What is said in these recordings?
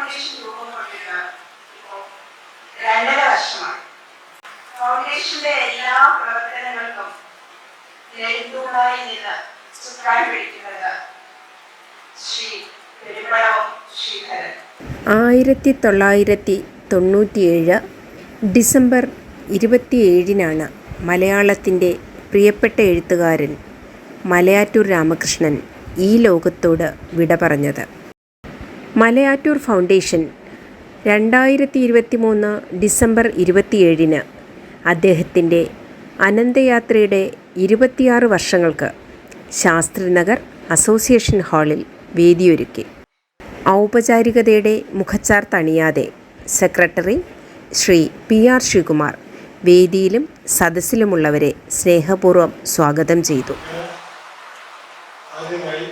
Foundation രൂപം കൊണ്ടിട്ട് ഇപ്പോൾ 2.5 വർഷമാണ്. ഫൗണ്ടേഷന്റെ എല്ലാ പ്രവർത്തനങ്ങൾക്കും നെടുന്തൂണായി നിന്ന് ചുക്കാൻ പിടിക്കുന്നത് ശ്രീ പെരുമ്പടവം ശ്രീധരൻ. 1997 ഡിസംബർ 27 മലയാളത്തിൻ്റെ പ്രിയപ്പെട്ട എഴുത്തുകാരൻ മലയാറ്റൂർ രാമകൃഷ്ണൻ ഈ ലോകത്തോട് വിട പറഞ്ഞത്. മലയാറ്റൂർ ഫൗണ്ടേഷൻ 2023 ഡിസംബർ 27 അദ്ദേഹത്തിൻ്റെ അനന്തയാത്രയുടെ 26 വർഷങ്ങൾക്ക് ശാസ്ത്രിനഗർ അസോസിയേഷൻ ഹാളിൽ വേദിയൊരുക്കി. ഔപചാരികതയുടെ മുഖച്ചാർ തണിയാതെ സെക്രട്ടറി ശ്രീ PR ശ്രീകുമാർ വേദിയിലും സദസ്സിലുമുള്ളവരെ സ്നേഹപൂർവ്വം സ്വാഗതം ചെയ്തു. ആദ്യമായി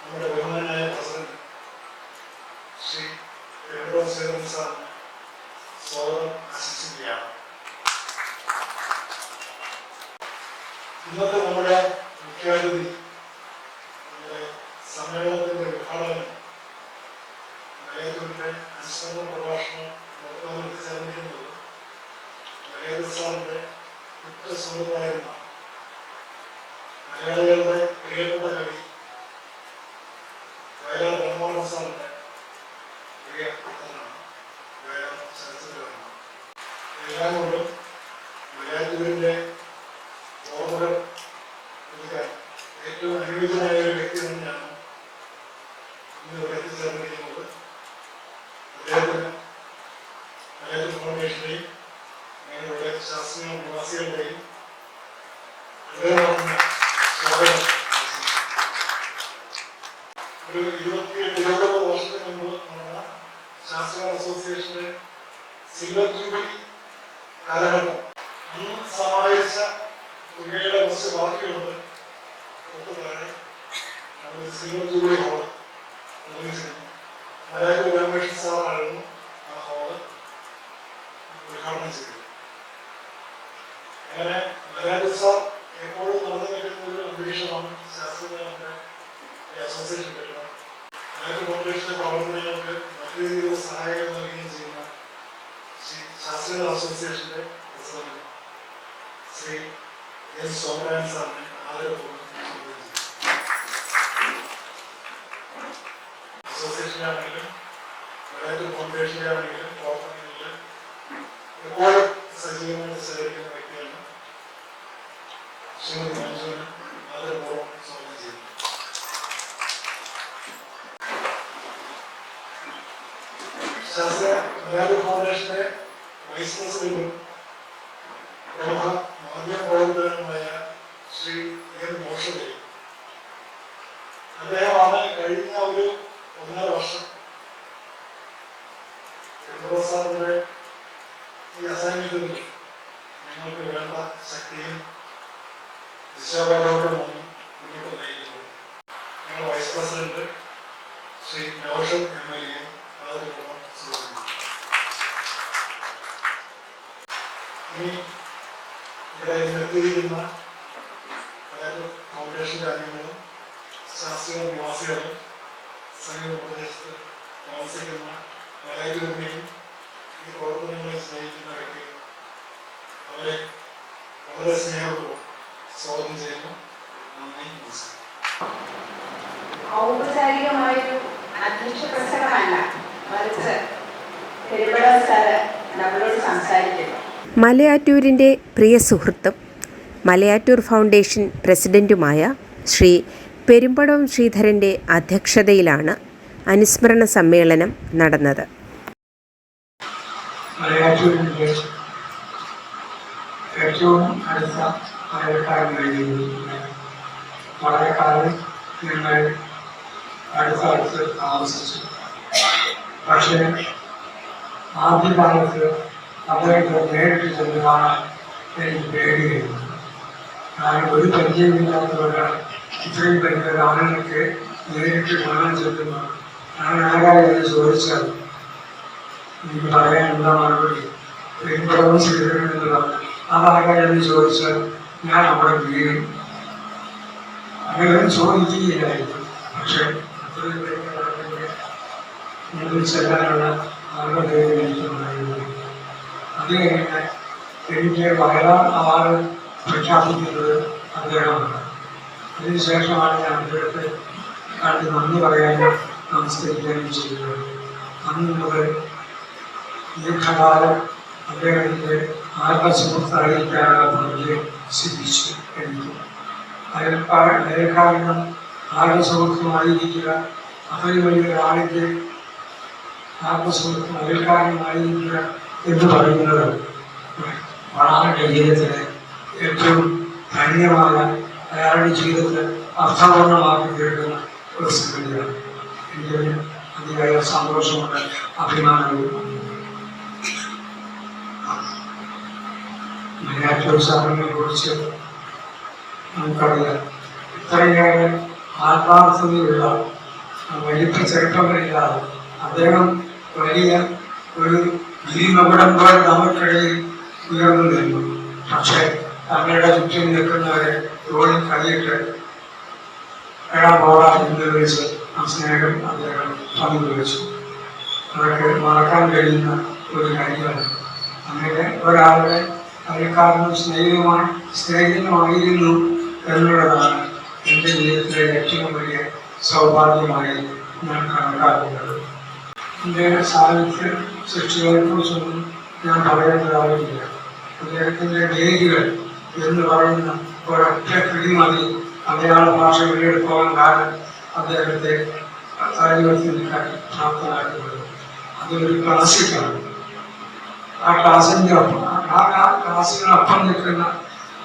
നമ്മുടെ ബഹുമാനായ പ്രസിഡന്റ് ശ്രീ പെരുമ്പടവം ശ്രീധരൻ സാറിന് സ്വാഗതം ആശംസിക്കുകയാണ്. ഇന്നത്തെ നമ്മുടെ മുഖ്യാതിഥി നമ്മുടെ സമ്മേളനത്തിന്റെ ഉദ്ഘാടനം മലയാറ്റൂരിന്റെ അനുസ്മരണ പ്രഭാഷണം നടത്താൻ ചേർന്നിരുന്നത് മലയാറ്റൂർ സാറിന്റെ ഉറ്റ സുഹൃത്തായിരുന്ന മലയാളികളുടെ പ്രിയപ്പെട്ട കവി വയലാർ രാമകൃഷ്ണൻ സാറിന്റെ പ്രിയ പുത്രനാണ്, വയലാർ ചലച്ചിത്രമാണ്. എല്ലാം കൊണ്ടും മലയാറ്റൂരിന്റെ ഓർമ്മകൾ പുതുക്കാൻ ഏറ്റവും അനുയോജ്യമായ ഒരു വ്യക്തി തന്നെയാണ് ഇന്ന് ഇവിടെ എത്തിച്ചേർന്നിരിക്കുന്നത്. അദ്ദേഹത്തിന് മലയാറ്റൂർ ഫൗണ്ടേഷന്റെയും ഞങ്ങളുടെ ശാസ്ത്രീയ നിവാസികളുടെയും ഒരു 28 വർഷത്തിന് മുമ്പ് നടന്ന ശാസ്ത്ര അസോസിയേഷന്റെ സിൽവർ ജൂബിലി കാലഘട്ടം അന്ന് സമാഹരിച്ച തുകയുടെ കുറച്ച് ബാക്കിയുണ്ട്. സിൽവർ ജൂബിലി ഹാള് നിർമ്മിച്ചിരുന്നു. മലയാറ്റൂർ രാമകൃഷ്ണൻ സാറായിരുന്നു ആ ഹാള് ഉദ്ഘാടനം ചെയ്തത്. അങ്ങനെ മലയാറ്റൂർ സാർ എപ്പോഴും നടന്നു നിൽക്കുന്ന ഒരു അന്തരീക്ഷമാണ് ശാസ്ത്രീയങ്ങളുടെ അസോസിയേഷൻ കെട്ടിടം. മലയാറ്റൂർ ഫൗണ്ടേഷന്റെ പ്രവർത്തനങ്ങൾക്ക് മറ്റു രീതിയിൽ സഹായങ്ങൾ നൽകുകയും ചെയ്യുന്ന ശാസ്ത്രീയ അസോസിയേഷന്റെ പ്രസിഡന്റ് ശ്രീ S. സോമനാഥൻ സാറിനെ ആദരപൂർവ്വം അസോസിയേഷനാണെങ്കിലും മലയാറ്റൂർ ഫൗണ്ടേഷന്റെ ആണെങ്കിലും പ്രവർത്തനങ്ങളിൽ എപ്പോഴും സജീവമായിട്ട് സഹകരിക്കുന്ന വ്യക്തിയാണ് ശ്രീമതി മഞ്ജുവിന് ആദരപൂർവ്വം സ്വാഗതം ചെയ്യുന്നു. ശാസ്ത്രീയ മലയാറ്റൂർ ഫൗണ്ടേഷന്റെ വൈസ് പ്രസിഡന്റും പ്രമുഖ മാധ്യമ പ്രവർത്തകനുമായ ശ്രീ M. മോഷതയും അദ്ദേഹമാണ് കഴിഞ്ഞ ഒരു 1.5 വർഷം പെരുമ്പടവം സാറിന്റെ ഈ അസൈൻമെന്റിൽ ഞങ്ങൾക്ക് വേണ്ട ശക്തിയും ദിശാബോധവും മുന്നോട്ട് നയിക്കുന്നത്. ഞങ്ങളുടെ vice president Shri Noushad MLA ആദരപൂർവ്വം സ്വാഗതം. ഇനി ഇവിടെ എത്തിയിരിക്കുന്ന മലയാറ്റൂർ ഫൗണ്ടേഷന്റെ അംഗങ്ങളും ശാസ്ത്രീയ നിവാസികളും സമീപ പ്രദേശത്ത് താമസിക്കുന്ന മലയാറ്റൂരിനെയും ഈ പ്രവർത്തനങ്ങളെ സ്നേഹിക്കുന്ന വ്യക്തികൾ അവരെ വളരെ സ്നേഹപൂർവ്വം സ്വാഗതം ചെയ്യുന്നു. നന്ദി, നമസ്കാരം. ഔപചാരികമായൊരു അധ്യക്ഷ പ്രസംഗമല്ല, മറിച്ച് പെരുമ്പടവം സാറ് നമ്മളോട് സംസാരിക്കുന്നു. മലയാറ്റൂരിൻ്റെ പ്രിയ സുഹൃത്തും മലയാറ്റൂർ ഫൗണ്ടേഷൻ പ്രസിഡന്റുമായ ശ്രീ പെരുമ്പടവം ശ്രീധരൻ്റെ അധ്യക്ഷതയിലാണ് അനുസ്മരണ സമ്മേളനം നടന്നത്. മലയാറ്റൂരിൻ്റെ ഏറ്റവും അടുത്ത അയൽക്കാരനായി വളരെ കാലം ഞങ്ങൾ അടുത്തടുത്ത് താമസിച്ചു. പക്ഷേ ആദ്യകാലത്ത് അദ്ദേഹത്തെ നേരിട്ട് ചെന്ന് കാണാൻ എനിക്ക് പേടിയായിരുന്നു. ഞാൻ ഒരു പരിചയമില്ലാത്തവരാണ് ഇത്രയും വലിയ ആളുകൾക്ക് നേരിട്ട് കാണാൻ ചെല്ലുമ്പോൾ ഞാൻ ആരായെന്ന് ചോദിച്ചാൽ എനിക്ക് പറയാൻ എന്താ മറുപടി? പെരുമ്പടവം ശ്രീധരൻ എന്നുള്ളത്. അതാരായെന്ന് ചോദിച്ചാൽ ഞാൻ അവിടെ വീഴും. അങ്ങനെ ചോദിക്കുകയില്ലായിരുന്നു. പക്ഷെ അത്രയും വലിയ മുന്നിൽ ചെല്ലാനുള്ള ആഗ്രഹം എനിക്കുണ്ടായിരുന്നു. അത് കഴിഞ്ഞ് എനിക്ക് വയലാർ അവാർഡ് പ്രഖ്യാപിക്കുന്നത് അദ്ദേഹമാണ്. അതിനുശേഷമാണ് ഞാൻ അദ്ദേഹത്തെ കണ്ട് നന്ദി പറയാനും നമസ്കരിക്കാനും ചെയ്തത്. അന്ന് മുതൽ ദീർഘകാലം അദ്ദേഹത്തിൻ്റെ ആത്മസുഹൃത്തായിരിക്കാനുള്ള ഭാഗ്യം സിദ്ധിച്ചു എനിക്ക്. അയൽക്കാരനും ആത്മസുഹൃത്തുമായിരിക്കുക അത്രയും വലിയൊരാളിൻ്റെ ആത്മസുഹൃത്തും അയൽക്കാരനുമായിരിക്കുക എന്ന് പറയുന്നത് വളരെ ജീവിതത്തിലെ ഏറ്റവും ധന്യമായ അയാളുടെ ജീവിതത്തിൽ അർത്ഥപൂർണ്ണമാക്കി തീർക്കുന്ന ഒരു സംഗതിയാണ്. എനിക്ക് അതിയായ സന്തോഷമുണ്ട്, അഭിമാനവും. മലയാറ്റൂർ സാറിനെ കുറിച്ച് നമുക്കറിയാം. ഇത്രയേറെ ആത്മാർത്ഥതയുള്ള വലിപ്പ ചെറുപ്പമില്ലാതെ അദ്ദേഹം വലിയ ഒരു ഭീമകുടം പോലെ നമുക്കിടയിൽ ഉയർന്നു നിന്നു. പക്ഷേ തങ്ങളുടെ ചുറ്റും നിൽക്കുന്നവരെ തോളിൽ കൈയിട്ട് എടാ പോടാ എന്ന് വിളിച്ച് ആ സ്നേഹം അദ്ദേഹം പങ്കുവച്ചു. അതൊക്കെ മറക്കാൻ കഴിയുന്ന ഒരു കാര്യമാണ്. അങ്ങനെ ഒരാളുടെ അയൽക്കാരനും സ്നേഹിതനുമായിരുന്നു എന്നുള്ളതാണ് എൻ്റെ ജീവിതത്തിലെ ഏറ്റവും വലിയ സൗഭാഗ്യമായി ഞാൻ കണക്കാക്കുന്നത്. എൻ്റെ സാഹിത്യ സൃഷ്ടികളെക്കുറിച്ചൊന്നും ഞാൻ പറയേണ്ടതായിട്ടില്ല. അദ്ദേഹത്തിൻ്റെ ലേഖികൾ എന്ന് പറയുന്ന ഒരൊറ്റ പിടിമതി മലയാള ഭാഷ വീണ്ടെടുത്തോളം കാലം അദ്ദേഹത്തെ താഴ്വത്തിനെക്കാൾ പ്രാപ്തനാക്കുന്നത്. അതൊരു ക്ലാസിക്കാണ്. ആ ക്ലാസിൻ്റെ ഒപ്പം ആ ക്ലാസിനൊപ്പം നിൽക്കുന്ന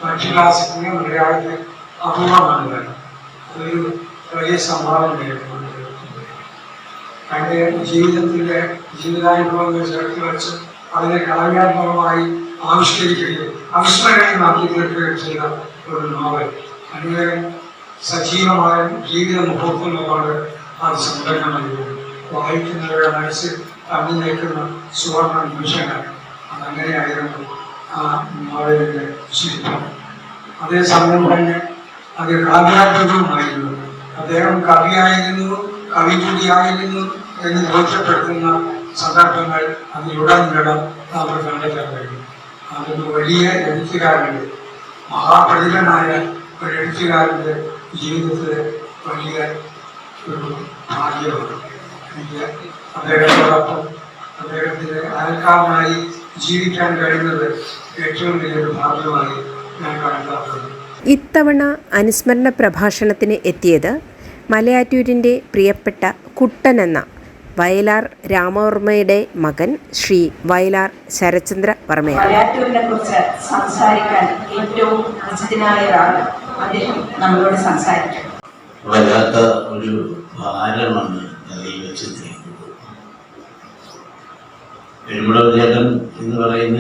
മറ്റു ക്ലാസിക്കിനെ മലയാളത്തിൽ അപൂർവമാണ്. അതൊരു വലിയ സംഭാവനയായിരുന്നു. തൻ്റെ ജീവിതത്തിൻ്റെ ജീവിതാനുഭവങ്ങൾ ചേർത്ത് വെച്ച് അതിനെ കാവ്യാത്മകമായി ആവിഷ്കരിക്കുകയും അവിസ്മരണീയമാക്കി തീർക്കുകയും ചെയ്ത ഒരു നോവൽ. അങ്ങനെ സജീവമായ ജീവിത മുഹൂർത്തങ്ങൾ കൊണ്ട് അത് സമ്പന്നമായിരുന്നു. വായിക്കുന്നവരുടെ മനസ്സിൽ തങ്ങി നിൽക്കുന്ന സുവർണ്ണ നിമിഷങ്ങൾ. അതങ്ങനെയായിരുന്നു ആ നോവലിൻ്റെ ശില്പം. അതേസമയം തന്നെ അത് കാവ്യാത്മകവുമായിരുന്നു. അദ്ദേഹം കവിയായിരുന്നു, കവി കൂടിയായിരുന്നു എന്ന് ബോധ്യപ്പെടുത്തുന്ന സന്ദർഭങ്ങൾ അതിലുടനീളം നമ്മൾ കണ്ടെത്താൻ കഴിയും. അതൊരു വലിയ എഴുത്തുകാരൻ്റെ, മഹാപണ്ഡിതനായ ഒരു എഴുത്തുകാരൻ്റെ ജീവിതത്തിലെ വലിയ ഒരു ഭാഗ്യമാണ്. എനിക്ക് അദ്ദേഹത്തോടൊപ്പം അദ്ദേഹത്തിൻ്റെ അയൽക്കാരനായി ജീവിക്കാൻ കഴിയുന്നത് ഏറ്റവും വലിയൊരു ഭാഗ്യമായി ഞാൻ കണക്കാക്കുന്നു. ഇത്തവണ അനുസ്മരണ പ്രഭാഷണത്തിന് എത്തിയത് മലയാറ്റൂരിൻ്റെ പ്രിയപ്പെട്ട കുട്ടൻ എന്ന വയലാർ രാമവർമ്മയുടെ മകൻ ശ്രീ വയലാർ ശരചന്ദ്ര വർമ്മയാണ്. മലയാറ്റൂരിനെ കുറിച്ച് സംസാരിക്കാൻ ഏറ്റവും ഉചിതനായ ഒരാൾ അദ്ദേഹം നമ്മളോട് സംസാരിക്കും. വല്ലാത്ത ഒരു ഭാരമാണ് നിലയിൽ വെച്ചിരിക്കുന്നത്. പെരുമ്പടം ചേട്ടൻ എന്ന് പറയുന്ന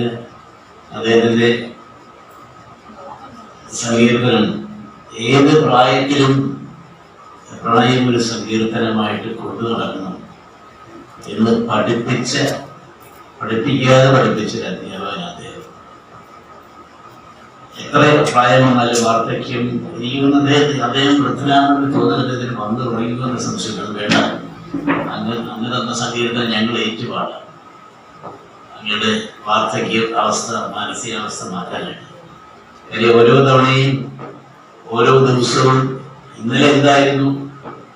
അദ്ദേഹത്തിൻ്റെ സങ്കീർത്തനം ഏത് പ്രായത്തിലും പ്രണയം ഒരു സങ്കീർത്തനമായിട്ട് കൊണ്ടു നടക്കണം എന്ന് പഠിപ്പിക്കാതെ പഠിപ്പിച്ച അധ്യാപകൻ അദ്ദേഹം. എത്ര പ്രായം വന്നാലും വാർദ്ധക്യം ഇരിക്കുന്ന അദ്ദേഹം വൃദ്ധനാണെന്ന് തോന്നലത്തിൽ വന്നു തുടങ്ങിയെന്ന് സംശയം വേണ്ട. അങ്ങ് തന്ന സങ്കീർത്തനം ഞങ്ങൾ ഏറ്റുപാടാം. അങ്ങയുടെ വാർദ്ധക്യ അവസ്ഥ, മാനസികാവസ്ഥ മാറ്റാനായിട്ട്. കാര്യം ഓരോ തവണയും ഓരോ ദിവസവും ഇന്നലെ എന്തായിരുന്നു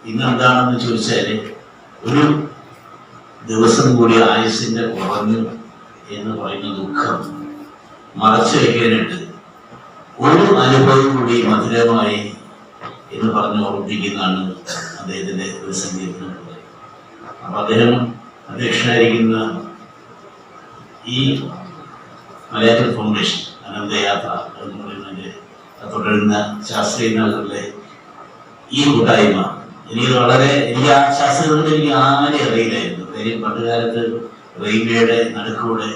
ഇന്ന് എന്താണെന്ന് ചോദിച്ചാൽ ഒരു ദിവസം കൂടി ആയുസിന്റെ കുറഞ്ഞു എന്ന് പറയുന്ന ദുഃഖം മറച്ചു വയ്ക്കാനായിട്ട് ഒരു അനുഭവം കൂടി മധുരമായി എന്ന് പറഞ്ഞ് ഓർമ്മിപ്പിക്കുന്നതാണ് അദ്ദേഹത്തിന്റെ ഒരു സങ്കീർത്തനം. അപ്പൊ അദ്ദേഹം അധ്യക്ഷനായിരിക്കുന്ന ഈ മലയാറ്റൂർ ഫൗണ്ടേഷൻ അനന്തയാത്ര എന്ന് പറയുന്നതിന്റെ തുടരുന്ന ശാസ്ത്രീയ നഗറിലെ ഈ കൂട്ടായ്മ എനിക്ക് ആ ശാസ്ത്രങ്ങളിൽ എനിക്ക് ആരെ അറിയില്ലായിരുന്നു. കാര്യം പണ്ടുകാലത്ത് റെയിൽവേയുടെ നടുക്കൂടെ,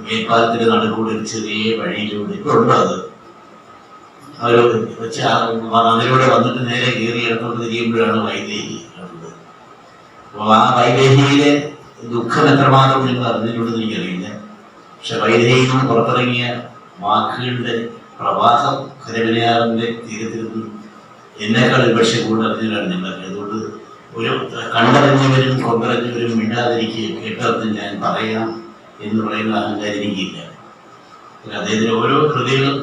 മേൽപ്പാലത്തിന്റെ നടുക്കൂടെ ഒരു ചെറിയ വഴിയിലൂടെ ഇപ്പോൾ ഉണ്ടോ അത് അവർ വെച്ച് അതിലൂടെ വന്നിട്ട് നേരെ കയറി ഇടത്തോട്ട് തിരിയുമ്പോഴാണ് വൈദേഹി കണ്ടത്. അപ്പോൾ ആ വൈദേഹിയിലെ ദുഃഖം എത്രമാത്രം നിങ്ങൾ അറിഞ്ഞിട്ടുണ്ടെന്ന് എനിക്കറിയില്ല. പക്ഷെ വൈദേഹിയിൽ നിന്ന് പുറത്തിറങ്ങിയ വാക്കുകളുടെ പ്രവാഹം കരവിലയാറിന്റെ തീരത്തിൽ നിന്ന് എന്നെക്കാൾ പക്ഷെ കൂടുതൽ അറിഞ്ഞിട്ടാണ് ഞങ്ങൾക്ക്. അതുകൊണ്ട് ഒരു കണ്ടറിഞ്ഞവരും കൊണ്ടറിഞ്ഞവരും മിണ്ടാതിരിക്കുക കേട്ടതും ഞാൻ പറയാം എന്ന് പറയുന്ന അഹങ്കാരം എനിക്കില്ല. അദ്ദേഹത്തിന് ഓരോ കൃതികളും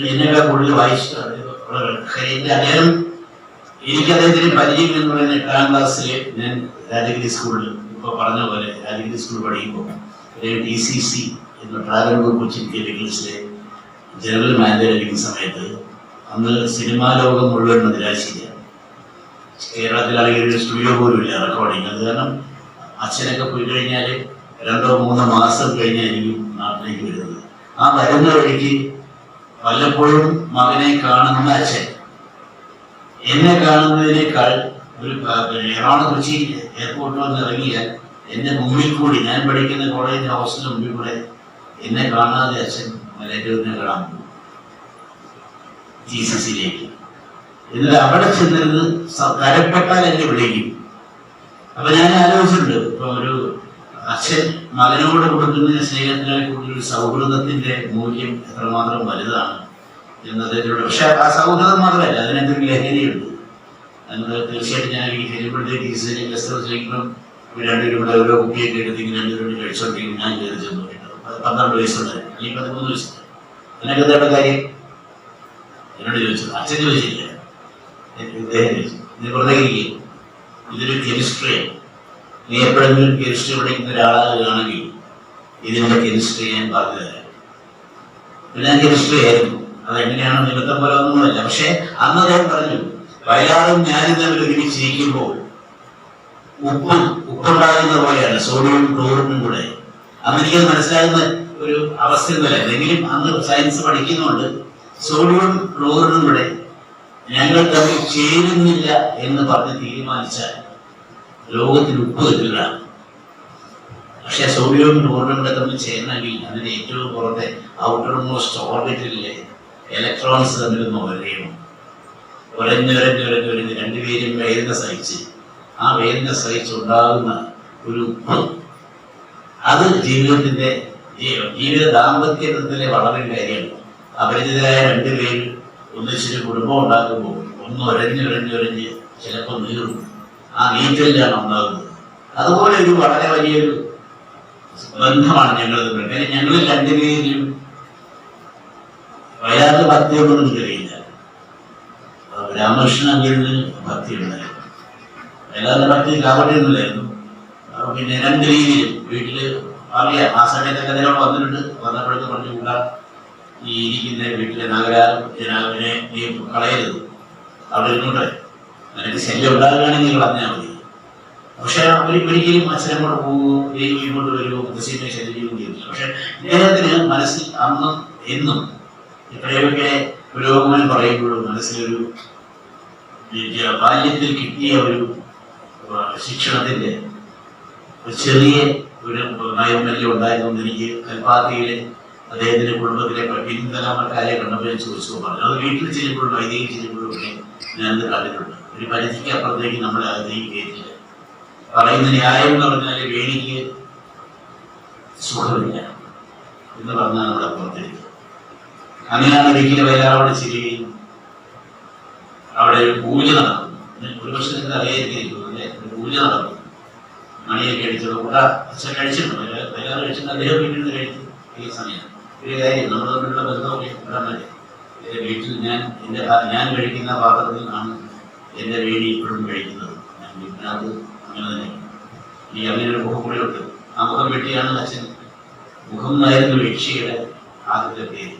എന്നെക്കാൾ കൂടുതൽ വായിച്ചു അദ്ദേഹം എനിക്ക് അദ്ദേഹത്തിന് പരിചയം എന്ന് പറയുന്ന 8ാം ക്ലാസ്സിൽ ഞാൻ രാജഗിരി സ്കൂളിൽ ഇപ്പോൾ പറഞ്ഞ പോലെ രാജഗിരി സ്കൂൾ പഠിക്കുമ്പോൾ TCC എന്ന ട്രാവൻകൂർ കൊച്ചിൻ കെമിക്കൽസിലെ ജനറൽ മാനേജർ ആയിരിക്കുന്ന സമയത്ത് അന്ന് സിനിമാ ലോകം മുഴുവൻ നിരാശില്ല. കേരളത്തിലാണെങ്കിൽ ഒരു സ്റ്റുഡിയോ പോലും ഇല്ല റെക്കോർഡിങ്. അത് കാരണം അച്ഛനൊക്കെ പോയി കഴിഞ്ഞാൽ 2-3 മാസം കഴിഞ്ഞായിരിക്കും നാട്ടിലേക്ക് വരുന്നത്. ആ വരുന്ന വഴിക്ക് വല്ലപ്പോഴും മകനെ കാണുന്ന അച്ഛൻ എന്നെ കാണുന്നതിനേക്കാൾ ഒരു എറണാകുളം കൊച്ചി എയർപോർട്ടിൽ വന്ന് ഇറങ്ങിയാൽ എൻ്റെ മുമ്പിൽ കൂടി ഞാൻ പഠിക്കുന്ന കോളേജ് ഹോസ്റ്റലിന് മുമ്പിൽ കൂടെ എന്നെ കാണാതെ അച്ഛൻ മലയാറ്റൂരിനെ കാണാൻ പോകും TCCയിലേക്ക്. എന്നിട്ട് അവിടെ ചെന്നിരുന്ന് തരപ്പെട്ടാൽ എന്നെ വിളിക്കും. അപ്പൊ ഞാൻ ആലോചിച്ചിട്ടുണ്ട്, ഇപ്പൊ ഒരു അച്ഛൻ മകനോട് കൊടുക്കുന്ന സ്നേഹത്തിനായി കൂടുതൽ സൗഹൃദത്തിന്റെ മൂല്യം എത്രമാത്രം വലുതാണ് എന്നതിലൂടെ. പക്ഷെ ആ സൗഹൃദം മാത്രമല്ല, അതിനകത്തൊരു ലഹരിയുണ്ട്. നമ്മൾ തീർച്ചയായിട്ടും ഞാൻ ഈ ചെല്ലുമ്പോഴത്തേക്ക് ഗസ്റ്റിലും രണ്ടുപേരും കൂടെ ഓരോ കുപ്പിയൊക്കെ എടുത്തെങ്കിൽ രണ്ടുപേരും കഴിച്ചോണ്ടെങ്കിൽ ഞാൻ കയറി ചെന്നു. 12 വയസ്സുള്ള അല്ലെങ്കിൽ 13 വയസ്സ്. അതിനൊക്കെ എന്താണ് കാര്യം എന്നോട് ചോദിച്ചത്. അച്ഛൻ ചോദിച്ചില്ല, ഇദ്ദേഹം ചോദിച്ചു. ഇത് പുറത്തേക്ക് ഇതൊരു കെമിസ്ട്രിയാണ്. നീ എപ്പോഴെങ്കിലും കെമിസ്ട്രി പഠിക്കുന്ന ഒരാളാണെങ്കിൽ ഇതിൻ്റെ കെമിസ്ട്രി ഞാൻ പറഞ്ഞു തരാം. പിന്നെ ഞാൻ കെമിസ്ട്രി ആയിരുന്നു. അതെങ്ങനെയാണ് നിമിത്തം പോലെ ഒന്നുമല്ല. പക്ഷെ അന്ന് അദ്ദേഹം പറഞ്ഞു, വയലാറും ഞാനും തമ്മിൽ ഒരുമിച്ചിരിക്കുമ്പോൾ ഉപ്പുണ്ടാകുന്ന പോലെയാണ് സോഡിയം ക്ലോറിനും കൂടെ. അന്ന് എനിക്കത് മനസ്സിലാകുന്ന ഒരു അവസ്ഥയൊന്നുമല്ല. എങ്കിലും അന്ന് സയൻസ് പഠിക്കുന്നുണ്ട്. സോഡിയം ക്ലോറിനും കൂടെ ഞങ്ങൾ തമ്മിൽ ചേരുന്നില്ല എന്ന് പറഞ്ഞ് തീരുമാനിച്ചാൽ ലോകത്തിന് ഉപ്പ് കിട്ടില്ല. പക്ഷെ സോഡിയവും ക്ലോറിനും കൂടെ തമ്മിൽ ചേരണമെങ്കിൽ അതിന്റെ ഏറ്റവും പുറത്തെ ഔട്ടർ മോസ്റ്റ് ഓർബിറ്റലിലെ ഇലക്ട്രോൺസ് തമ്മിലൊന്ന് ഒരയണം. ഒരഞ്ഞൊരഞ്ഞൊരഞ്ഞൊരഞ്ഞ് രണ്ടുപേരും വേദന സഹിച്ച് ആ വേദന സഹിച്ചുണ്ടാകുന്ന ഒരു ഉപ്പ്, അത് ജീവിതത്തിന്റെ ജീവിത ദാമ്പത്യത്തിലെ വളരെ കാര്യമാണ്. അപരിചിതരായ രണ്ടുപേരും ഒന്നിച്ചൊരു കുടുംബം ഉണ്ടാക്കുമ്പോൾ ഒന്ന് ഒരഞ്ഞൊരഞ്ഞൊരഞ്ഞ് ചിലപ്പോൾ നീറും. ആ നീറ്റലിലാണ് ഉണ്ടാകുന്നത്. അതുപോലെ ഒരു വളരെ വലിയൊരു ബന്ധമാണ് ഞങ്ങൾ തമ്മിൽ. കാര്യം ഞങ്ങൾ രണ്ടുപേരിലും വയലാറിന് ഭക്തിയൊന്നും എനിക്കറിയില്ല. രാമകൃഷ്ണൻ അങ്കിളിന് ഭക്തി ഉണ്ടായിരുന്നു. വയലാറിന്റെ ഭക്തി കാവട്ടിയൊന്നുമില്ലായിരുന്നു. പിന്നെ 2 രീതിയിലും വീട്ടില് അറിയാം. ആ സമയത്തൊക്കെ അതിനോട് വന്നിട്ടുണ്ട്. വന്നപ്പോഴൊക്കെ പറഞ്ഞു, കൂടാ ഈ ഇരിക്കുന്ന വീട്ടിലെ ജനാവിനെ നീ കളയരുത്, അവിടെ ഇരുന്നോട്ടെ, നിനക്ക് ശല്യം ഉണ്ടാകുകയാണെങ്കിൽ കളഞ്ഞാൽ മതി. പക്ഷെ ഒരിക്കലും അച്ഛനെ കൊണ്ട് പോകുകയോ ഇങ്ങോട്ട് വരുമോ മുത്തശ്ശീനെ ശല്യം ചെയ്തില്ല. പക്ഷെ ഇദ്ദേഹത്തിന് മനസ്സിൽ അന്നും എന്നും എത്രയൊക്കെ പുരോഗമനം പറയുമ്പോഴും മനസ്സിലൊരു ബാല്യത്തിൽ കിട്ടിയ ഒരു ശിക്ഷണത്തിന്റെ ഒരു ചെറിയ ഒരു നൈർമല്യം ഉണ്ടായതുകൊണ്ട് എനിക്ക് കൽപ്പാത്തിയിലെ അദ്ദേഹത്തിന്റെ കുടുംബത്തിലെ പിൻതലമുറക്കാരെ കണ്ടപ്പോൾ ചോദിച്ചു പറഞ്ഞു. അത് വീട്ടിൽ ചെല്ലുമ്പോഴും വൈദിക ചെല്ലുമ്പോഴും ഒക്കെ ഞാനത് കണ്ടിട്ടുണ്ട്. ഒരു പരിധിക്ക് അപ്പുറത്തേക്ക് നമ്മളെ അകത്തേക്ക് കയറ്റില്ല. പറയുന്ന ന്യായം എന്ന് പറഞ്ഞാൽ വേണിക്ക് സുഖമില്ല എന്ന് പറഞ്ഞാൽ നമ്മുടെ പുറത്തേക്ക്. അങ്ങനെയാണ് ഒരിക്കലും വയലാറോട് ചെല്ലുകയും അവിടെ ഒരു പൂജ നടക്കും. ഒരു പക്ഷേ നിങ്ങൾക്ക് അറിയാതിരിക്കുന്നു അല്ലേ? ഒരു പൂജ നടക്കും. മണിയൊക്കെ അടിച്ചത് കൂടെ അച്ഛൻ കഴിച്ചിട്ടുണ്ട്. വയലാറ് കഴിച്ചിട്ട് അദ്ദേഹം വീട്ടിൽ നിന്ന് കഴിച്ചു. ഈ സമയം ഒരു കാര്യം നമ്മൾ തമ്മിലുള്ള ബന്ധമൊക്കെ ഉണ്ടെന്നല്ലേ. എൻ്റെ വീട്ടിൽ ഞാൻ കഴിക്കുന്ന പാത്രത്തിൽ ആണ് എൻ്റെ വേണി ഇപ്പോഴും കഴിക്കുന്നത്. ഞാൻ വീട്ടിനകത്ത് അങ്ങനെ തന്നെ. എനിക്ക് അങ്ങനെ ഒരു മുഖം കൂടെ ഉണ്ട്. ആ മുഖം വെട്ടിയാണ് അച്ഛൻ. മുഖം എന്നായിരുന്നു യക്ഷിയുടെ ആദ്യത്തെ പേര്.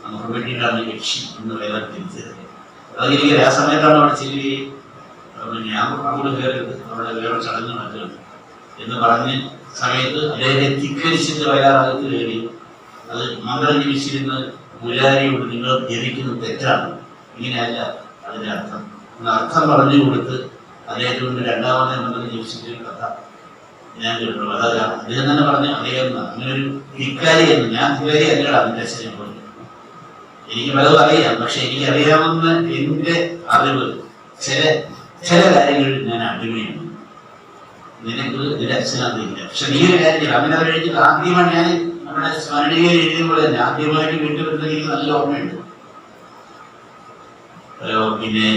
ആ മുഖം വെട്ടിയിട്ടാണ് യക്ഷി എന്ന് വയലാർ തിരിച്ചത്. അതെനിക്ക് ആ സമയത്താണ് അവിടെ ചെല്ലുകയും ഞാൻ അങ്ങോട്ട് കയറരുത്, അവിടെ വേറെ ചടങ്ങ് നടക്കുകയാണ് എന്ന് പറഞ്ഞ സമയത്ത് അദ്ദേഹത്തെ ധിക്കരിച്ചിട്ട് വയലാറാകത്ത് കയറി. അത് മന്ത്രം ജപിച്ചിരുന്ന പൂജാരിയോട് നിങ്ങൾ ജപിക്കുന്നത് തെറ്റാണ്, ഇങ്ങനെയല്ല അതിൻ്റെ അർത്ഥം എന്ന അർത്ഥം പറഞ്ഞു കൊടുത്ത് അദ്ദേഹത്തെ കൊണ്ട് 2ാമത്തെ മന്ത്രം ജപിച്ചിട്ട് കഥ ഞാൻ കേട്ടുള്ളൂ. അതല്ല അദ്ദേഹം തന്നെ പറഞ്ഞ അദ്ദേഹം അങ്ങനെ ഒരു ധിക്കാരിയെന്ന്. ഞാൻ ധിക്കാരി അല്ലടാ അതിൻ്റെ അച്ഛനെ പറഞ്ഞു. എനിക്ക് പലതും അറിയാം. പക്ഷെ എനിക്കറിയാവുന്ന എൻ്റെ അറിവ് ചില കാര്യങ്ങളിൽ ഞാൻ അടിമയാണ്. നിനക്ക് ഇതിന്റെ അച്ഛനതില്ല. പക്ഷെ നീ ഒരു കാര്യം അങ്ങനെ കഴിഞ്ഞിട്ട് ആദ്യമായി ഞാൻ നമ്മുടെ സ്മരണീയ എഴുതുമ്പോൾ തന്നെ ആദ്യമായിട്ട് വീട്ടിൽ വരുന്നത് എനിക്ക് നല്ല ഓർമ്മയുണ്ട്. പിന്നെ